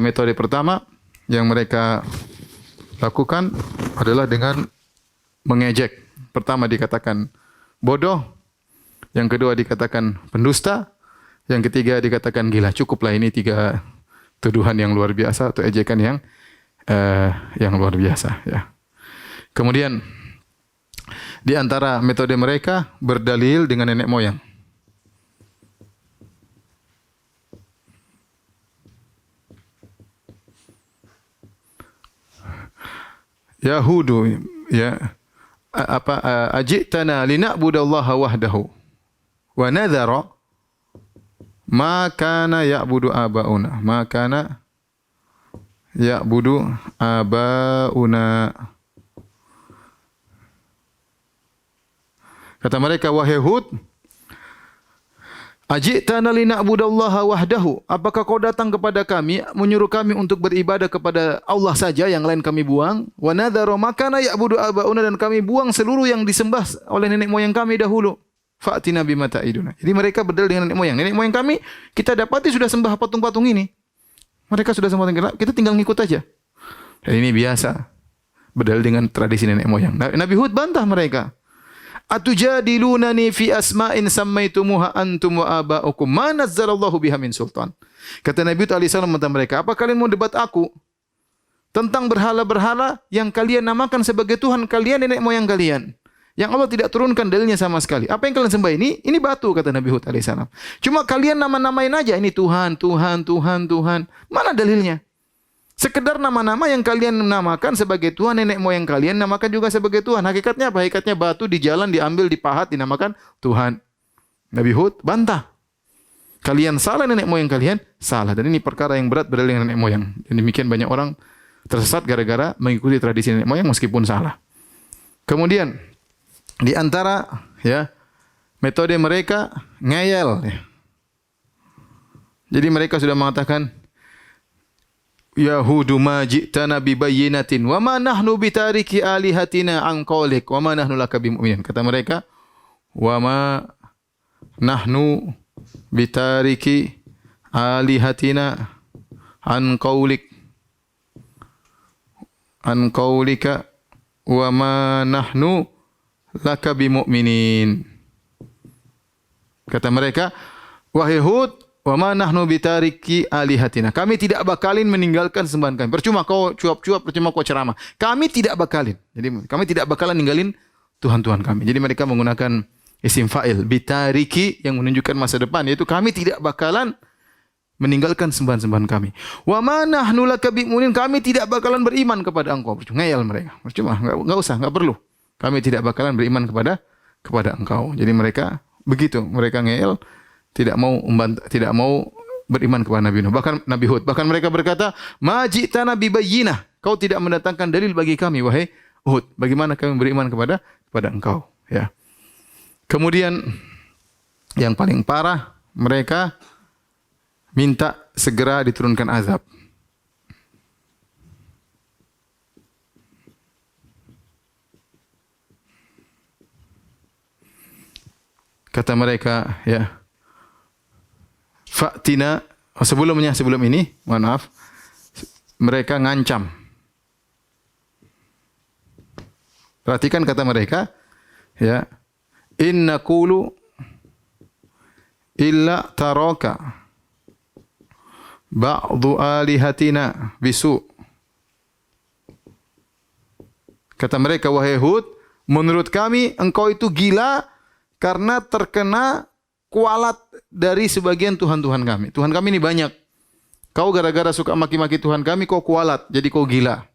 metode pertama yang mereka lakukan adalah dengan mengejek. Pertama dikatakan bodoh, yang kedua dikatakan pendusta, yang ketiga dikatakan gila. Cukuplah ini 3 tuduhan yang luar biasa atau ejekan yang luar biasa, ya. Kemudian di antara metode mereka berdalil dengan nenek moyang. Yahudu, ya, ajitana lina'budallaha wahdahu wa nadhara ma kana ya'budu abauna. Ma kana ya'budu abauna. Kata mereka, wahai Hud, ajitana lina'budallaha wahdahu. Apakah kau datang kepada kami, menyuruh kami untuk beribadah kepada Allah saja, yang lain kami buang? Wa nadhara ma kana ya'budu abauna, dan kami buang seluruh yang disembah oleh nenek moyang kami dahulu. Fa'tina bima ta'iduna. Jadi mereka berdalil dengan nenek moyang. Nenek moyang kami kita dapati sudah sembah patung-patung ini. Mereka sudah sembah patung, kita tinggal ngikut aja. Dan ini biasa berdalil dengan tradisi nenek moyang. Nabi Hud bantah mereka. Atujadilunani fi asma'in sammaitumuha antum wa aba'ukum ma nazzalallahu biha min sultan. Kata Nabi Hud alaihissalam kepada mereka, apa kalian mau debat aku tentang berhala-berhala yang kalian namakan sebagai Tuhan kalian, nenek moyang kalian, yang Allah tidak turunkan dalilnya sama sekali? Apa yang kalian sembah ini batu, kata Nabi Hud alaihissalam. Cuma kalian nama-namain aja, ini Tuhan, Tuhan, Tuhan, Tuhan. Mana dalilnya? Sekedar nama-nama yang kalian namakan sebagai Tuhan, nenek moyang kalian namakan juga sebagai Tuhan. Hakikatnya apa? Hakikatnya batu di jalan diambil, dipahat, dinamakan Tuhan. Nabi Hud bantah. Kalian salah, nenek moyang kalian salah. Dan ini perkara yang berat berdalil dengan nenek moyang. Dan demikian banyak orang tersesat gara-gara mengikuti tradisi nenek moyang meskipun salah. Kemudian di antara, ya, metode mereka ngeyel. Ya. Jadi mereka sudah mengatakan, Yahudu ma ji'tana bi bayyinatin wa ma nahnu bitariki alihatina an qaulik wa ma nahnu laka bimu'minin. Kata mereka, wa ma nahnu bitariki alihatina an qaulika wa ma nahnu laka bimu'minin. Kata mereka, wahai Hud, wa ma nahnu bitariki alihatina. Kami tidak bakalin meninggalkan sembahan kami. Percuma kau cuap-cuap, percuma kau ceramah. Kami tidak bakalin. Jadi kami tidak bakalan ninggalin Tuhan-Tuhan kami. Jadi mereka menggunakan isim fa'il bitariki yang menunjukkan masa depan, yaitu kami tidak bakalan meninggalkan sembahan-sembahan kami. Wa ma nahnu laka bi'munin. Kami tidak bakalan beriman kepada engkau. Percuma, ngeyel mereka. Percuma, enggak usah, enggak perlu. Kami tidak bakalan beriman kepada engkau. Jadi mereka begitu, mereka ngeyel, tidak mau beriman kepada Nabi Nuh. Bahkan Nabi Hud. Bahkan mereka berkata, "Ma ji'tana bi bayyinah." Kau tidak mendatangkan dalil bagi kami, wahai Hud. Bagaimana kami beriman kepada engkau? Ya. Kemudian yang paling parah, mereka minta segera diturunkan azab. Kata mereka, ya, fa'tina, sebelum ini, mohon maaf, mereka ngancam. Perhatikan kata mereka, ya, inna qulu illa taraka ba'du alihatina bisu. Kata mereka, wahai Hud, menurut kami engkau itu gila karena terkena kualat dari sebagian Tuhan-Tuhan kami. Tuhan kami ini banyak. Kau gara-gara suka maki-maki Tuhan kami, kau kualat, jadi kau gila.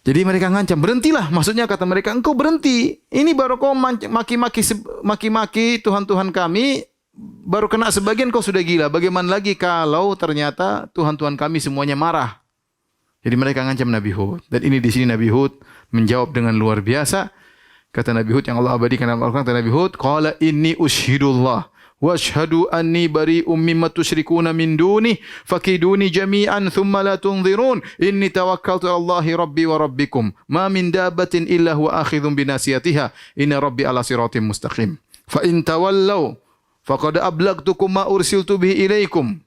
Jadi mereka ngancam, berhentilah. Maksudnya kata mereka, engkau berhenti. Ini baru kau maki-maki Tuhan-Tuhan kami, baru kena sebagian kau sudah gila. Bagaimana lagi kalau ternyata Tuhan-Tuhan kami semuanya marah. Jadi mereka ngancam Nabi Hud. Dan ini di sini Nabi Hud menjawab dengan luar biasa. Kata Nabi Hud yang Allah abadikan dalam Al-Quran, kata Nabi Hud, qala inni ushhidullah wa ashhadu anni bari'um mimma tusyrikuna min duni fakiduni jami'an thumma la tunzirun inni tawakkaltu 'ala Allahi rabbi wa rabbikum ma min dabbatin illa huwa akhidhun binasiyatiha inna rabbi 'ala siratim mustaqim fa in tawallaw faqad ablagtukum ma ursiltu bihi ilaikum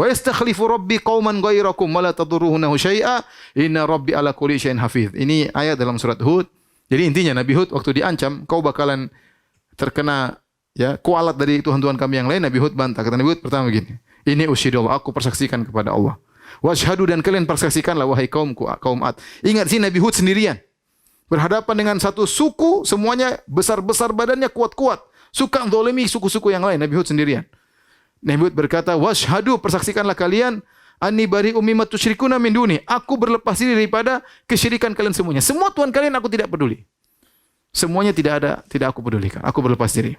wa yastakhlifu rabbi qauman ghairakum wa la tadurruhu syai'a inna rabbi 'ala kulli syai'in hafiz. Ini ayat dalam surat Hud. Jadi intinya Nabi Hud waktu diancam, kau bakalan terkena, ya, kualat dari Tuhan-Tuhan kami yang lain. Nabi Hud bantah. Kata Nabi Hud pertama begini, ini usyhidullah, aku persaksikan kepada Allah. Washhadu, dan kalian persaksikanlah wahai kaumku, kaum Ad. Ingat sih Nabi Hud sendirian. Berhadapan dengan satu suku, semuanya besar-besar badannya, kuat-kuat. Suka zalimi suku-suku yang lain. Nabi Hud sendirian. Nabi Hud berkata, washhadu, persaksikanlah kalian, anni bari'um mimma tusyrikuna min duni. Aku berlepas diri daripada kesyirikan kalian semuanya. Semua Tuhan kalian aku tidak peduli. Semuanya tidak aku pedulikan. Aku berlepas diri.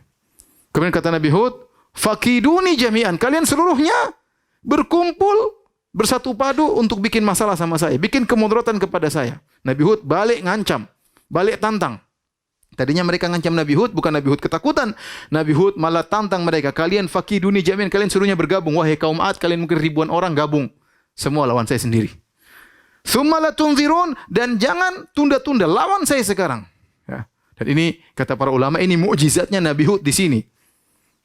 Kemudian kata Nabi Hud, fakiduni jami'an. Kalian seluruhnya berkumpul, bersatu padu untuk bikin masalah sama saya, bikin kemudaratan kepada saya. Nabi Hud balik ngancam, balik tantang. Tadinya mereka ngancam Nabi Hud, bukan Nabi Hud ketakutan. Nabi Hud malah tantang mereka. Kalian fakiduni jami'an, kalian suruhnya bergabung. Wahai kaum Ad, kalian mungkin ribuan orang gabung. Semua lawan saya sendiri. Tsumma la tunzirun, dan jangan tunda-tunda, lawan saya sekarang. Ya. Dan ini kata para ulama, ini mukjizatnya Nabi Hud di sini.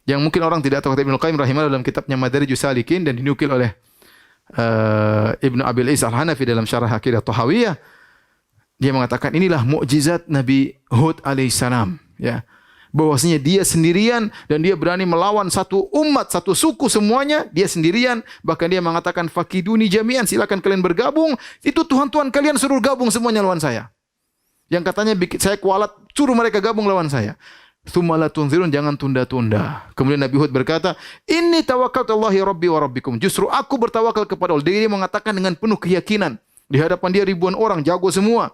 Yang mungkin orang tidak tahu, kata Ibnu Qayyim rahimahullah dalam kitabnya Madarijus Salikin dan dinukil oleh Ibnu Abil Is Al-Hanafi dalam Syarah Aqidah Thahawiyah. Dia mengatakan inilah mukjizat Nabi Hud alaihissalam, ya. Bahwasanya dia sendirian dan dia berani melawan satu umat, satu suku semuanya, dia sendirian. Bahkan dia mengatakan fakiduni jami'an, silakan kalian bergabung. Itu Tuhan-Tuhan kalian suruh gabung semuanya lawan saya. Yang katanya saya kualat, suruh mereka gabung lawan saya. Tsumma la tunzirun, jangan tunda-tunda. Kemudian Nabi Hud berkata, inni tawakkaltu 'ala Allahi rabbi wa rabbikum. Justru aku bertawakal kepada Allah. Dia mengatakan dengan penuh keyakinan. Di hadapan dia ribuan orang, jago semua.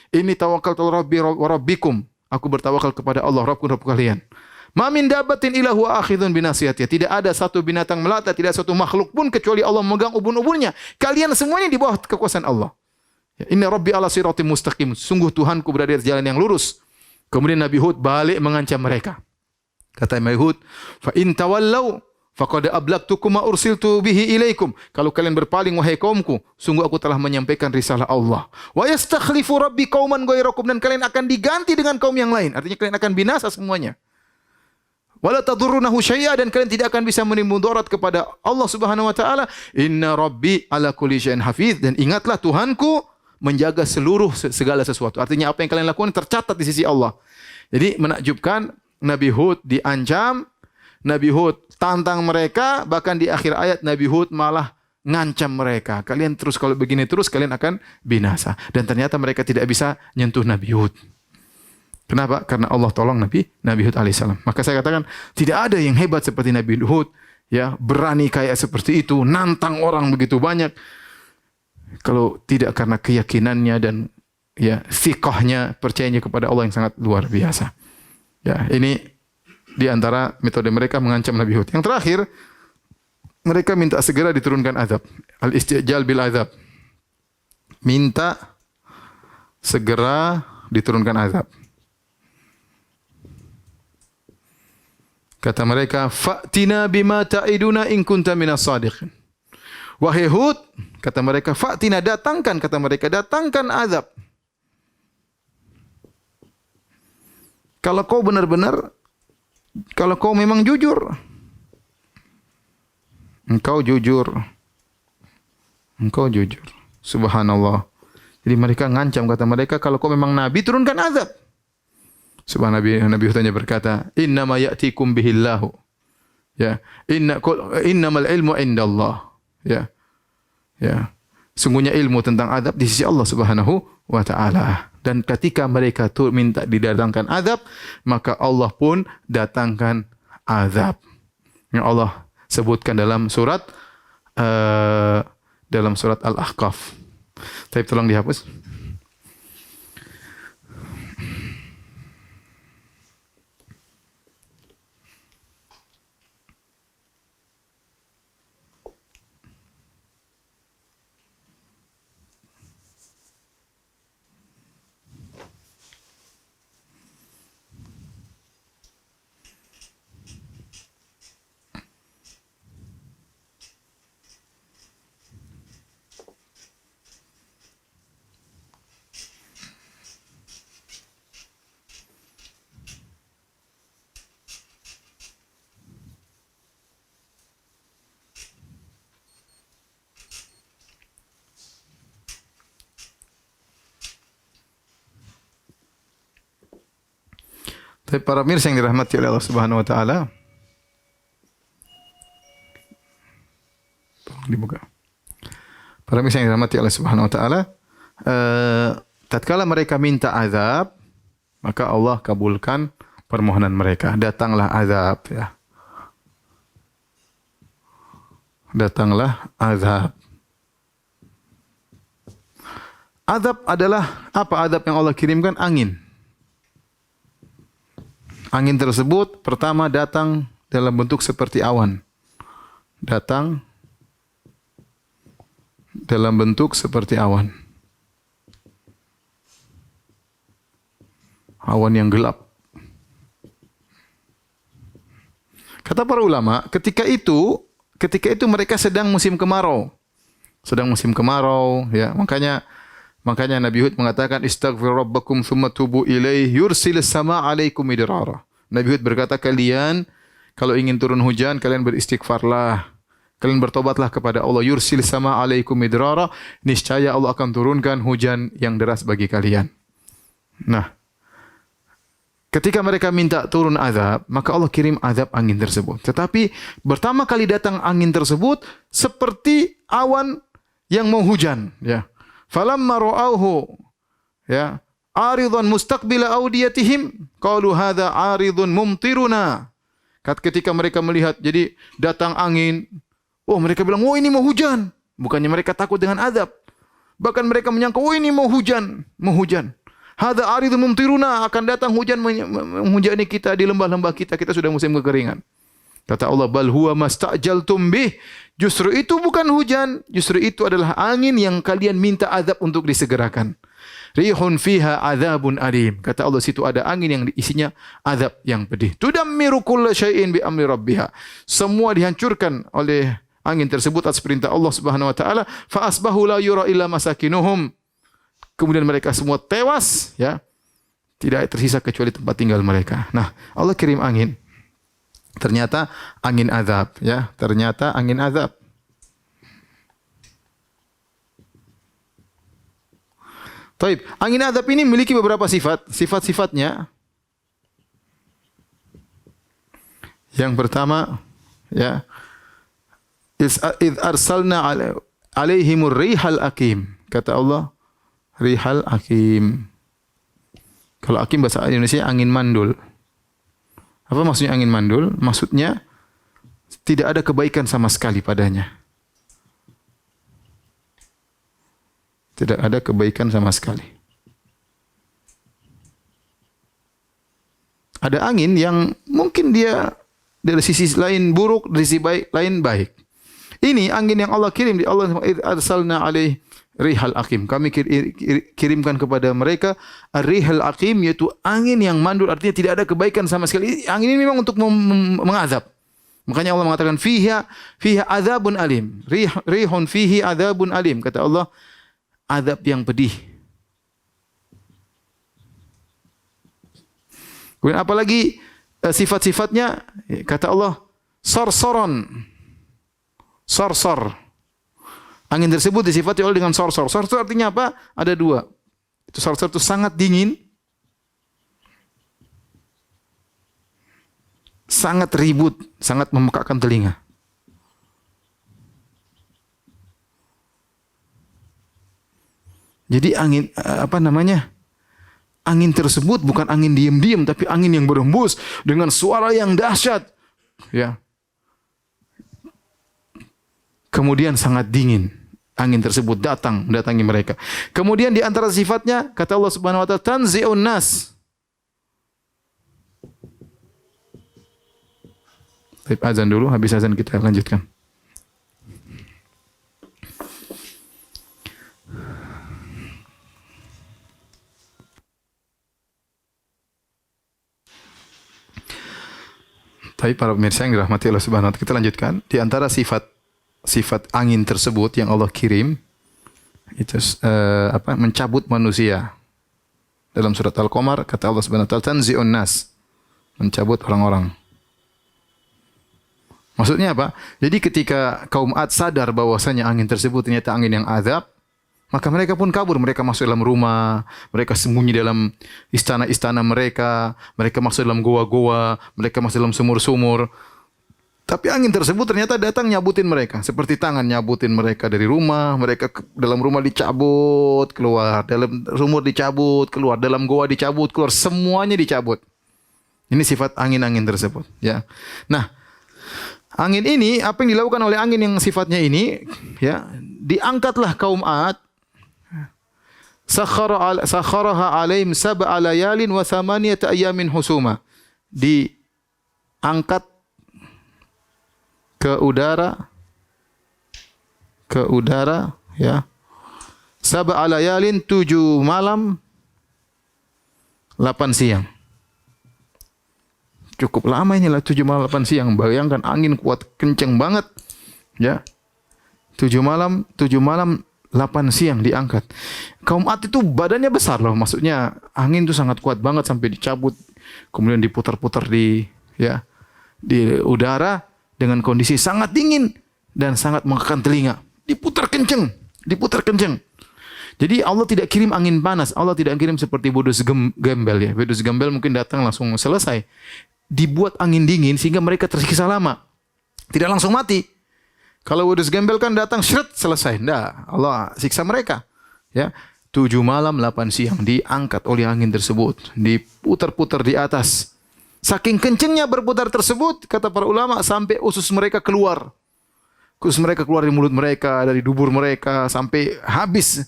Inni tawakkaltu 'ala rabbi wa rabbikum. Aku bertawakal kepada Allah, Rabbku kalian. Ma min dabbatin illa huwa akhidhun binasiyatiha. Tidak ada satu binatang melata, tidak satu makhluk pun kecuali Allah memegang ubun-ubunnya. Kalian semuanya di bawah kekuasaan Allah. Inna rabbi 'ala siratim mustaqim. Sungguh Tuhanku berada di jalan yang lurus. Kemudian Nabi Hud balik mengancam mereka. Kata Nabi Hud, fa in tawallaw faqad ablagtukum ma ursiltu bihi ilaikum. Kalau kalian berpaling wahai kaumku, sungguh aku telah menyampaikan risalah Allah. Wa yastakhlifu rabbi qauman ghairakum, dan kalian akan diganti dengan kaum yang lain. Artinya kalian akan binasa semuanya. Wala tadurrunahu syai'a, dan kalian tidak akan bisa menimbul mudarat kepada Allah Subhanahu wa taala. Inna rabbi ala kulli syai'in hafiz, dan ingatlah Tuhanku menjaga seluruh segala sesuatu. Artinya apa yang kalian lakukan tercatat di sisi Allah. Jadi menakjubkan, Nabi Hud diancam, Nabi Hud tantang mereka, bahkan di akhir ayat Nabi Hud malah ngancam mereka. Kalian terus kalau begini terus kalian akan binasa. Dan ternyata mereka tidak bisa nyentuh Nabi Hud. Kenapa? Karena Allah tolong Nabi Hud alaihissalam. Maka saya katakan tidak ada yang hebat seperti Nabi Hud, ya, berani kayak seperti itu, nantang orang begitu banyak. Kalau tidak karena keyakinannya dan ya thiqahnya, percayanya kepada Allah yang sangat luar biasa. Ya, ini di antara metode mereka mengancam Nabi Hud. Yang terakhir, mereka minta segera diturunkan azab. Al-istijal bil azab. Minta segera diturunkan azab. Kata mereka, "Fa'tina bima ta'iduna in kunta minas shadiqin." Wahai Hud, kata mereka, "Fa'tina, datangkan," kata mereka, "datangkan azab. Kalau kau benar-benar, kalau kau memang jujur." Engkau jujur. Engkau jujur. Subhanallah. Jadi mereka ngancam, kata mereka, kalau kau memang nabi, turunkan azab. Subhanallah, Nabi Hud berkata, "Innama ya'tikum bihillahu." Ya, innamal ilmu indallah. Ya. Ya. Sungguhnya ilmu tentang azab di sisi Allah Subhanahu wa taala. Dan ketika mereka minta didatangkan azab, maka Allah pun datangkan azab. Yang Allah sebutkan dalam surat Al-Ahqaf. Tapi tolong dihapus. Tapi para mirsa yang dirahmati oleh Allah Subhanahu wa taala, tolong dibuka. Para mirsa yang dirahmati Allah Subhanahu wa taala, tatkala mereka minta azab, maka Allah kabulkan permohonan mereka. Datanglah azab, ya. Datanglah azab. Azab adalah apa? Azab yang Allah kirimkan angin. Angin tersebut pertama datang dalam bentuk seperti awan. Datang dalam bentuk seperti awan. Awan yang gelap. Kata para ulama, ketika itu mereka sedang musim kemarau. Sedang musim kemarau, ya. Makanya Nabi Hud mengatakan, "Istaghfir rabbakum tsumma tubu ilaihi yursilis sama 'alaikum midrara." Nabi Hud berkata, kalian kalau ingin turun hujan, kalian beristighfarlah. Kalian bertobatlah kepada Allah. Yursilis sama 'alaikum midrara. Niscaya Allah akan turunkan hujan yang deras bagi kalian. Nah, ketika mereka minta turun azab, maka Allah kirim azab angin tersebut. Tetapi pertama kali datang angin tersebut seperti awan yang mau hujan, ya. Falamma ra'awhu, ya, aridan mustaqbila awdiyatihim qalu hadza aridun mumtiruna. Ketika mereka melihat jadi datang angin, oh mereka bilang, "Oh ini mau hujan." Bukannya mereka takut dengan azab. Bahkan mereka menyangka, "Oh ini mau hujan." Hadza aridun mumtiruna, akan datang hujan menghujani kita di lembah-lembah kita. Kita sudah musim kekeringan. Kata Allah, "Bal huwa mastajaltum bih." Justru itu bukan hujan, justru itu adalah angin yang kalian minta azab untuk disegerakan. Rihun fiha adzabun alim. Kata Allah, situ ada angin yang isinya azab yang pedih. Tudammiru kulla syai'in bi amri rabbiha. Semua dihancurkan oleh angin tersebut atas perintah Allah Subhanahu wa taala. Fa asbahu la yura illa masakinuhum. Kemudian mereka semua tewas, ya. Tidak tersisa kecuali tempat tinggal mereka. Nah, Allah kirim angin. Ternyata angin azab, ya. Ternyata angin azab. Taib, angin azab ini memiliki beberapa sifat. Sifat-sifatnya Yang pertama, ya, id arsalna alaihimur rihal akim. Kata Allah, rihal akim. Kalau akim bahasa Indonesia angin mandul. Apa maksudnya angin mandul? Maksudnya tidak ada kebaikan sama sekali padanya. Tidak ada kebaikan sama sekali. Ada angin yang mungkin dia dari sisi lain buruk, dari sisi lain baik. Ini angin yang Allah kirim, Allah arsalna alaih rihal akim. Kami kirimkan kepada mereka rihal akim, yaitu angin yang mandul, artinya tidak ada kebaikan sama sekali. Angin ini memang untuk mengazab. Makanya Allah mengatakan fiha adzabun alim. Rihun fihi adzabun alim. Kata Allah, azab yang pedih. Kemudian apalagi sifat-sifatnya, kata Allah, sorsoron. Sorsor. Angin tersebut disifati oleh dengan sorsor. Sorsor artinya apa? Ada dua. Itu sorsor itu sangat dingin, sangat ribut, sangat memekakkan telinga. Jadi angin angin tersebut bukan angin diam-diam, tapi angin yang berhembus dengan suara yang dahsyat. Ya. Kemudian sangat dingin. Angin tersebut mendatangi mereka. Kemudian di antara sifatnya, kata Allah Subhanahu wa taala, tanzi'un nas. Baik, azan dulu, habis azan kita lanjutkan. Tapi para pemirsa yang dirahmati Allah Subhanahu wa taala, kita lanjutkan. Di antara sifat angin tersebut yang Allah kirim itu mencabut manusia. Dalam surat Al-Qamar kata Allah Subhanahu wa taala, tanzi'un nas, mencabut orang-orang. Maksudnya apa? Jadi ketika kaum Ad sadar bahwasanya angin tersebut ternyata angin yang azab, maka mereka pun kabur, mereka masuk dalam rumah, mereka sembunyi dalam istana-istana mereka, mereka masuk dalam goa-goa, mereka masuk dalam sumur-sumur. Tapi angin tersebut ternyata datang nyabutin mereka. Seperti tangan nyabutin mereka dari rumah. Mereka dalam rumah dicabut, keluar. Dalam sumur dicabut, keluar. Dalam goa dicabut, keluar. Semuanya dicabut. Ini sifat angin-angin tersebut. Ya. Nah, angin ini, apa yang dilakukan oleh angin yang sifatnya ini, ya, diangkatlah kaum Ad. Sakharaha alaihim sab'a layalin wa thamaniyata ayamin husuma. Diangkat ke udara, ya. Sab'a layalin, 7 malam 8 siang. Cukup lama inilah 7 malam 8 siang. Bayangkan angin kuat kenceng banget, ya. 7 malam 8 siang diangkat. Kaum Ad itu badannya besar loh, maksudnya angin itu sangat kuat banget sampai dicabut, kemudian diputar-putar di udara dengan kondisi sangat dingin dan sangat mengekang telinga. Diputar kenceng. Jadi Allah tidak kirim angin panas. Allah tidak kirim seperti Wedus Gembel, ya. Wedus Gembel mungkin datang langsung selesai. Dibuat angin dingin sehingga mereka tersiksa lama. Tidak langsung mati. Kalau Wedus Gembel kan datang syret selesai. Nah, Allah siksa mereka. Ya. 7 malam 8 siang diangkat oleh angin tersebut. Diputar-putar di atas. Saking kencengnya berputar tersebut, kata para ulama, sampai usus mereka keluar. Usus mereka keluar dari mulut mereka, dari dubur mereka, sampai habis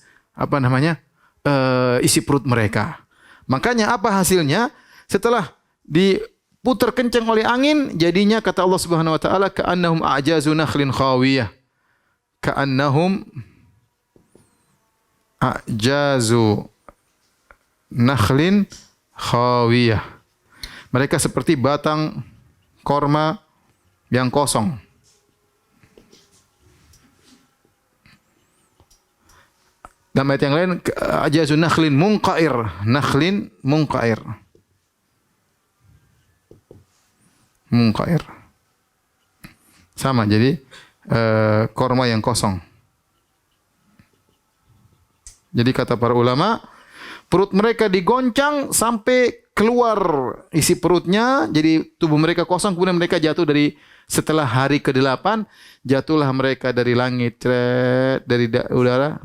isi perut mereka. Makanya apa hasilnya? Setelah diputar kenceng oleh angin, jadinya kata Allah Subhanahu wa taala, ka'annahum a'jazu nakhlin khawiyah. Ka'annahum a'jazu nakhlin khawiyah. Mereka seperti batang korma yang kosong. Dalam ayat yang lain, ajazun nakhlin munqair. Nakhlin munqair. Munqair. Sama, jadi korma yang kosong. Jadi kata para ulama, perut mereka digoncang sampai keluar isi perutnya, jadi tubuh mereka kosong, kemudian mereka jatuh setelah hari ke-8, jatuhlah mereka dari langit, dari udara,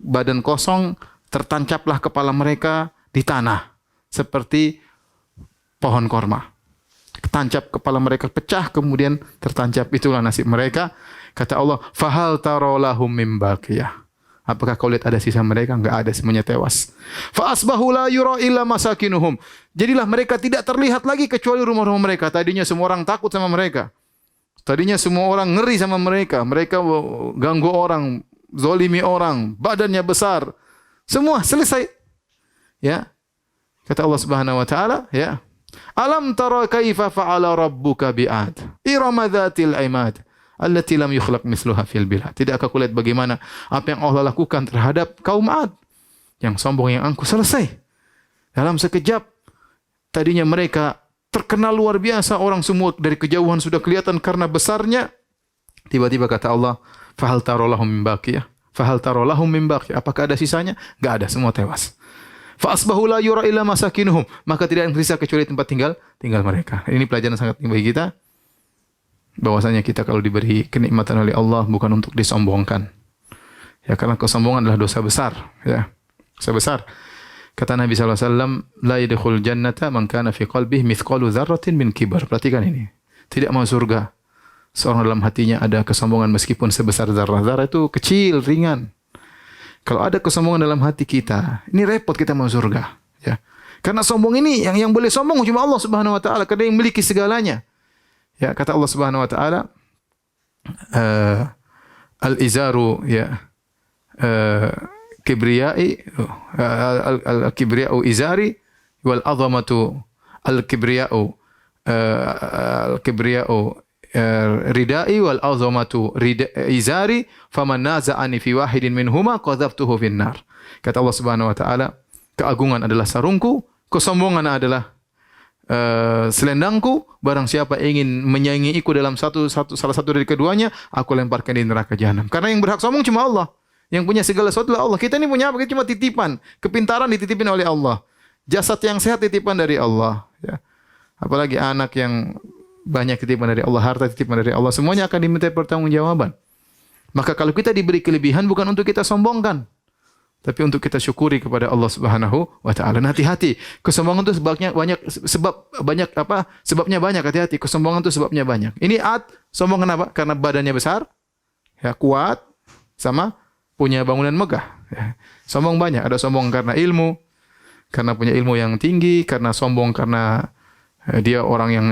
badan kosong, tertancaplah kepala mereka di tanah seperti pohon korma. Tancap kepala mereka pecah, kemudian tertancap, itulah nasib mereka. Kata Allah, fahal taro lahum mim baqiyah. Apakah kau lihat ada sisa mereka? Enggak ada, semuanya tewas. Fa asbahu la yura illa masakinuhum. Jadilah mereka tidak terlihat lagi kecuali rumah-rumah mereka. Tadinya semua orang takut sama mereka. Tadinya semua orang ngeri sama mereka. Mereka ganggu orang, zalimi orang, badannya besar. Semua selesai. Ya. Kata Allah Subhanahu wa taala, ya. Alam tara kaifa fa'ala rabbuka bi'ad? Irama dzatil imad. Allati lam yukhlaq misluha fil bilad. Tidakkah kau lihat bagaimana apa yang Allah lakukan terhadap kaum Ad? Yang sombong, yang angkuh, selesai. Dalam sekejap, tadinya mereka terkenal luar biasa, orang semua dari kejauhan sudah kelihatan karena besarnya. Tiba-tiba kata Allah, fahal taro lahum min baqiyah. Fahal taro lahum min baqiyah. Apakah ada sisanya? Enggak ada, semua tewas. Fa asbahu la yura illa masakinuhum. Maka tidak ada sisa kecuali tempat tinggal mereka. Ini pelajaran sangat penting bagi kita. Bahwasanya kita kalau diberi kenikmatan oleh Allah bukan untuk disombongkan. Ya, karena kesombongan adalah dosa besar, ya. Dosa besar. Kata Nabi sallallahu alaihi wasallam, la yadkhul jannata man kana fi qalbihi mithqalu dzarratin min kibar. Perhatikan ini. Tidak masuk surga seorang dalam hatinya ada kesombongan meskipun sebesar zarah. Zarah itu kecil, ringan. Kalau ada kesombongan dalam hati kita, ini repot kita masuk surga, ya. Karena sombong ini yang boleh sombong cuma Allah Subhanahu wa taala, karena yang memiliki segalanya. Ya, kata Allah Subhanahu wa taala, al-izaru, ya, kibriyai, al-kibriyau izari wal azamatu al-kibriyau, al-kibriyau ridai wal azamatu izari faman naza'ani fi wahidin minhuma qadhabtuhu fin nar. Kata Allah Subhanahu wa taala, keagungan adalah sarungku, kesombongan adalah selendangku. Barang siapa ingin menyaingiku dalam salah satu dari keduanya, aku lemparkan di neraka jahanam. Karena yang berhak sombong cuma Allah. Yang punya segala sesuatu adalah Allah. Kita ini punya apa? Kita cuma titipan. Kepintaran dititipin oleh Allah. Jasad yang sehat titipan dari Allah, ya. Apalagi anak yang banyak titipan dari Allah, harta titipan dari Allah. Semuanya akan diminta pertanggungjawaban. Maka kalau kita diberi kelebihan bukan untuk kita sombongkan, tapi untuk kita syukuri kepada Allah Subhanahu wa taala. Hati-hati, kesombongan itu sebabnya banyak, hati-hati. Kesombongan itu sebabnya banyak. Ini sombong kenapa? Karena badannya besar, ya, kuat, sama punya bangunan megah, ya. Sombong banyak, ada sombong karena ilmu, karena punya ilmu yang tinggi, karena sombong karena dia orang yang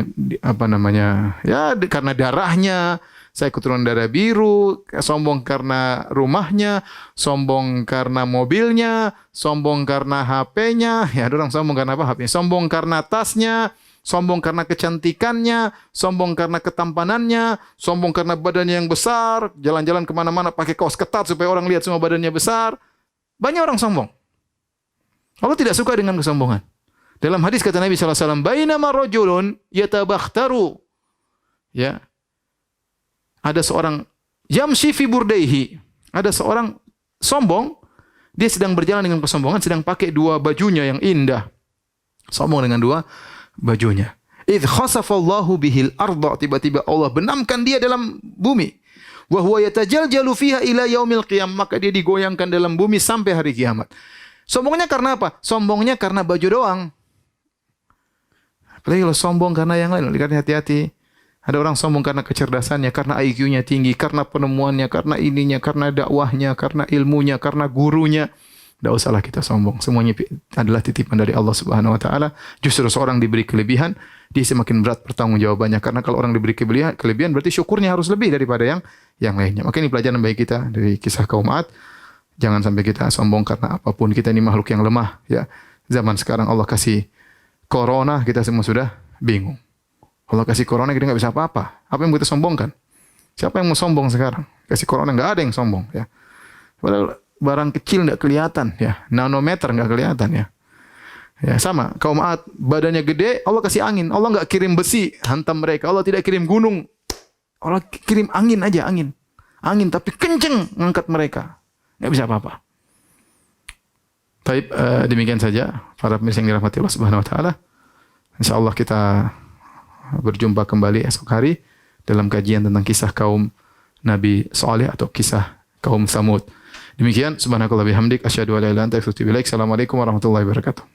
karena darahnya, saya keturunan darah biru, sombong karena rumahnya, sombong karena mobilnya, sombong karena HP-nya. Ya, ada orang sombong karena apa? HP-nya. Sombong karena tasnya, sombong karena kecantikannya, sombong karena ketampanannya, sombong karena badannya yang besar, jalan-jalan kemana-mana pakai kaos ketat supaya orang lihat semua badannya besar. Banyak orang sombong. Allah tidak suka dengan kesombongan. Dalam hadis kata Nabi sallallahu alaihi wasallam, "Bainama rajulun yatabakhtaru." Ya. Ada seorang yamshi fi burdaihi. Ada seorang sombong, dia sedang berjalan dengan kesombongan, sedang pakai dua bajunya yang indah. Sombong dengan dua bajunya. Idh khasafallahu bihil arda, tiba-tiba Allah benamkan dia dalam bumi. Wa huwa yatajaljalu fiha ila yaumil qiyam, maka dia digoyangkan dalam bumi sampai hari kiamat. Sombongnya karena apa? Sombongnya karena baju doang. Apalagi kalau sombong karena yang lain, hati-hati. Ada orang sombong karena kecerdasannya, karena IQ-nya tinggi, karena penemuannya, karena ininya, karena dakwahnya, karena ilmunya, karena gurunya. Tidak usahlah kita sombong. Semuanya adalah titipan dari Allah Subhanahu wa taala. Justru seorang diberi kelebihan, dia semakin berat pertanggungjawabannya. Karena kalau orang diberi kelebihan berarti syukurnya harus lebih daripada yang lainnya. Maka ini pelajaran bagi kita dari kisah kaum Ad. Jangan sampai kita sombong karena apapun. Kita ini makhluk yang lemah, ya. Zaman sekarang Allah kasih corona, kita semua sudah bingung. Allah kasih corona kita nggak bisa apa-apa. Apa yang kita sombongkan? Siapa yang mau sombong sekarang? Kasih corona nggak ada yang sombong, ya. Padahal barang kecil nggak kelihatan, ya. Nanometer nggak kelihatan, ya. Ya sama. Kaum Ad badannya gede, Allah kasih angin. Allah nggak kirim besi hantam mereka. Allah tidak kirim gunung. Allah kirim angin aja, angin. Angin tapi kenceng ngangkat mereka. Nggak bisa apa-apa. Baik, demikian saja para pemirsa yang dirahmati Allah Subhanahu wa taala. Insyaallah kita berjumpa kembali esok hari dalam kajian tentang kisah kaum Nabi Saleh atau kisah kaum Samud. Demikian subhanakallah bihamdik asyhadu an la ilaha illa anta astaghfiruka wa atubu ilaik. Assalamualaikum warahmatullahi wabarakatuh.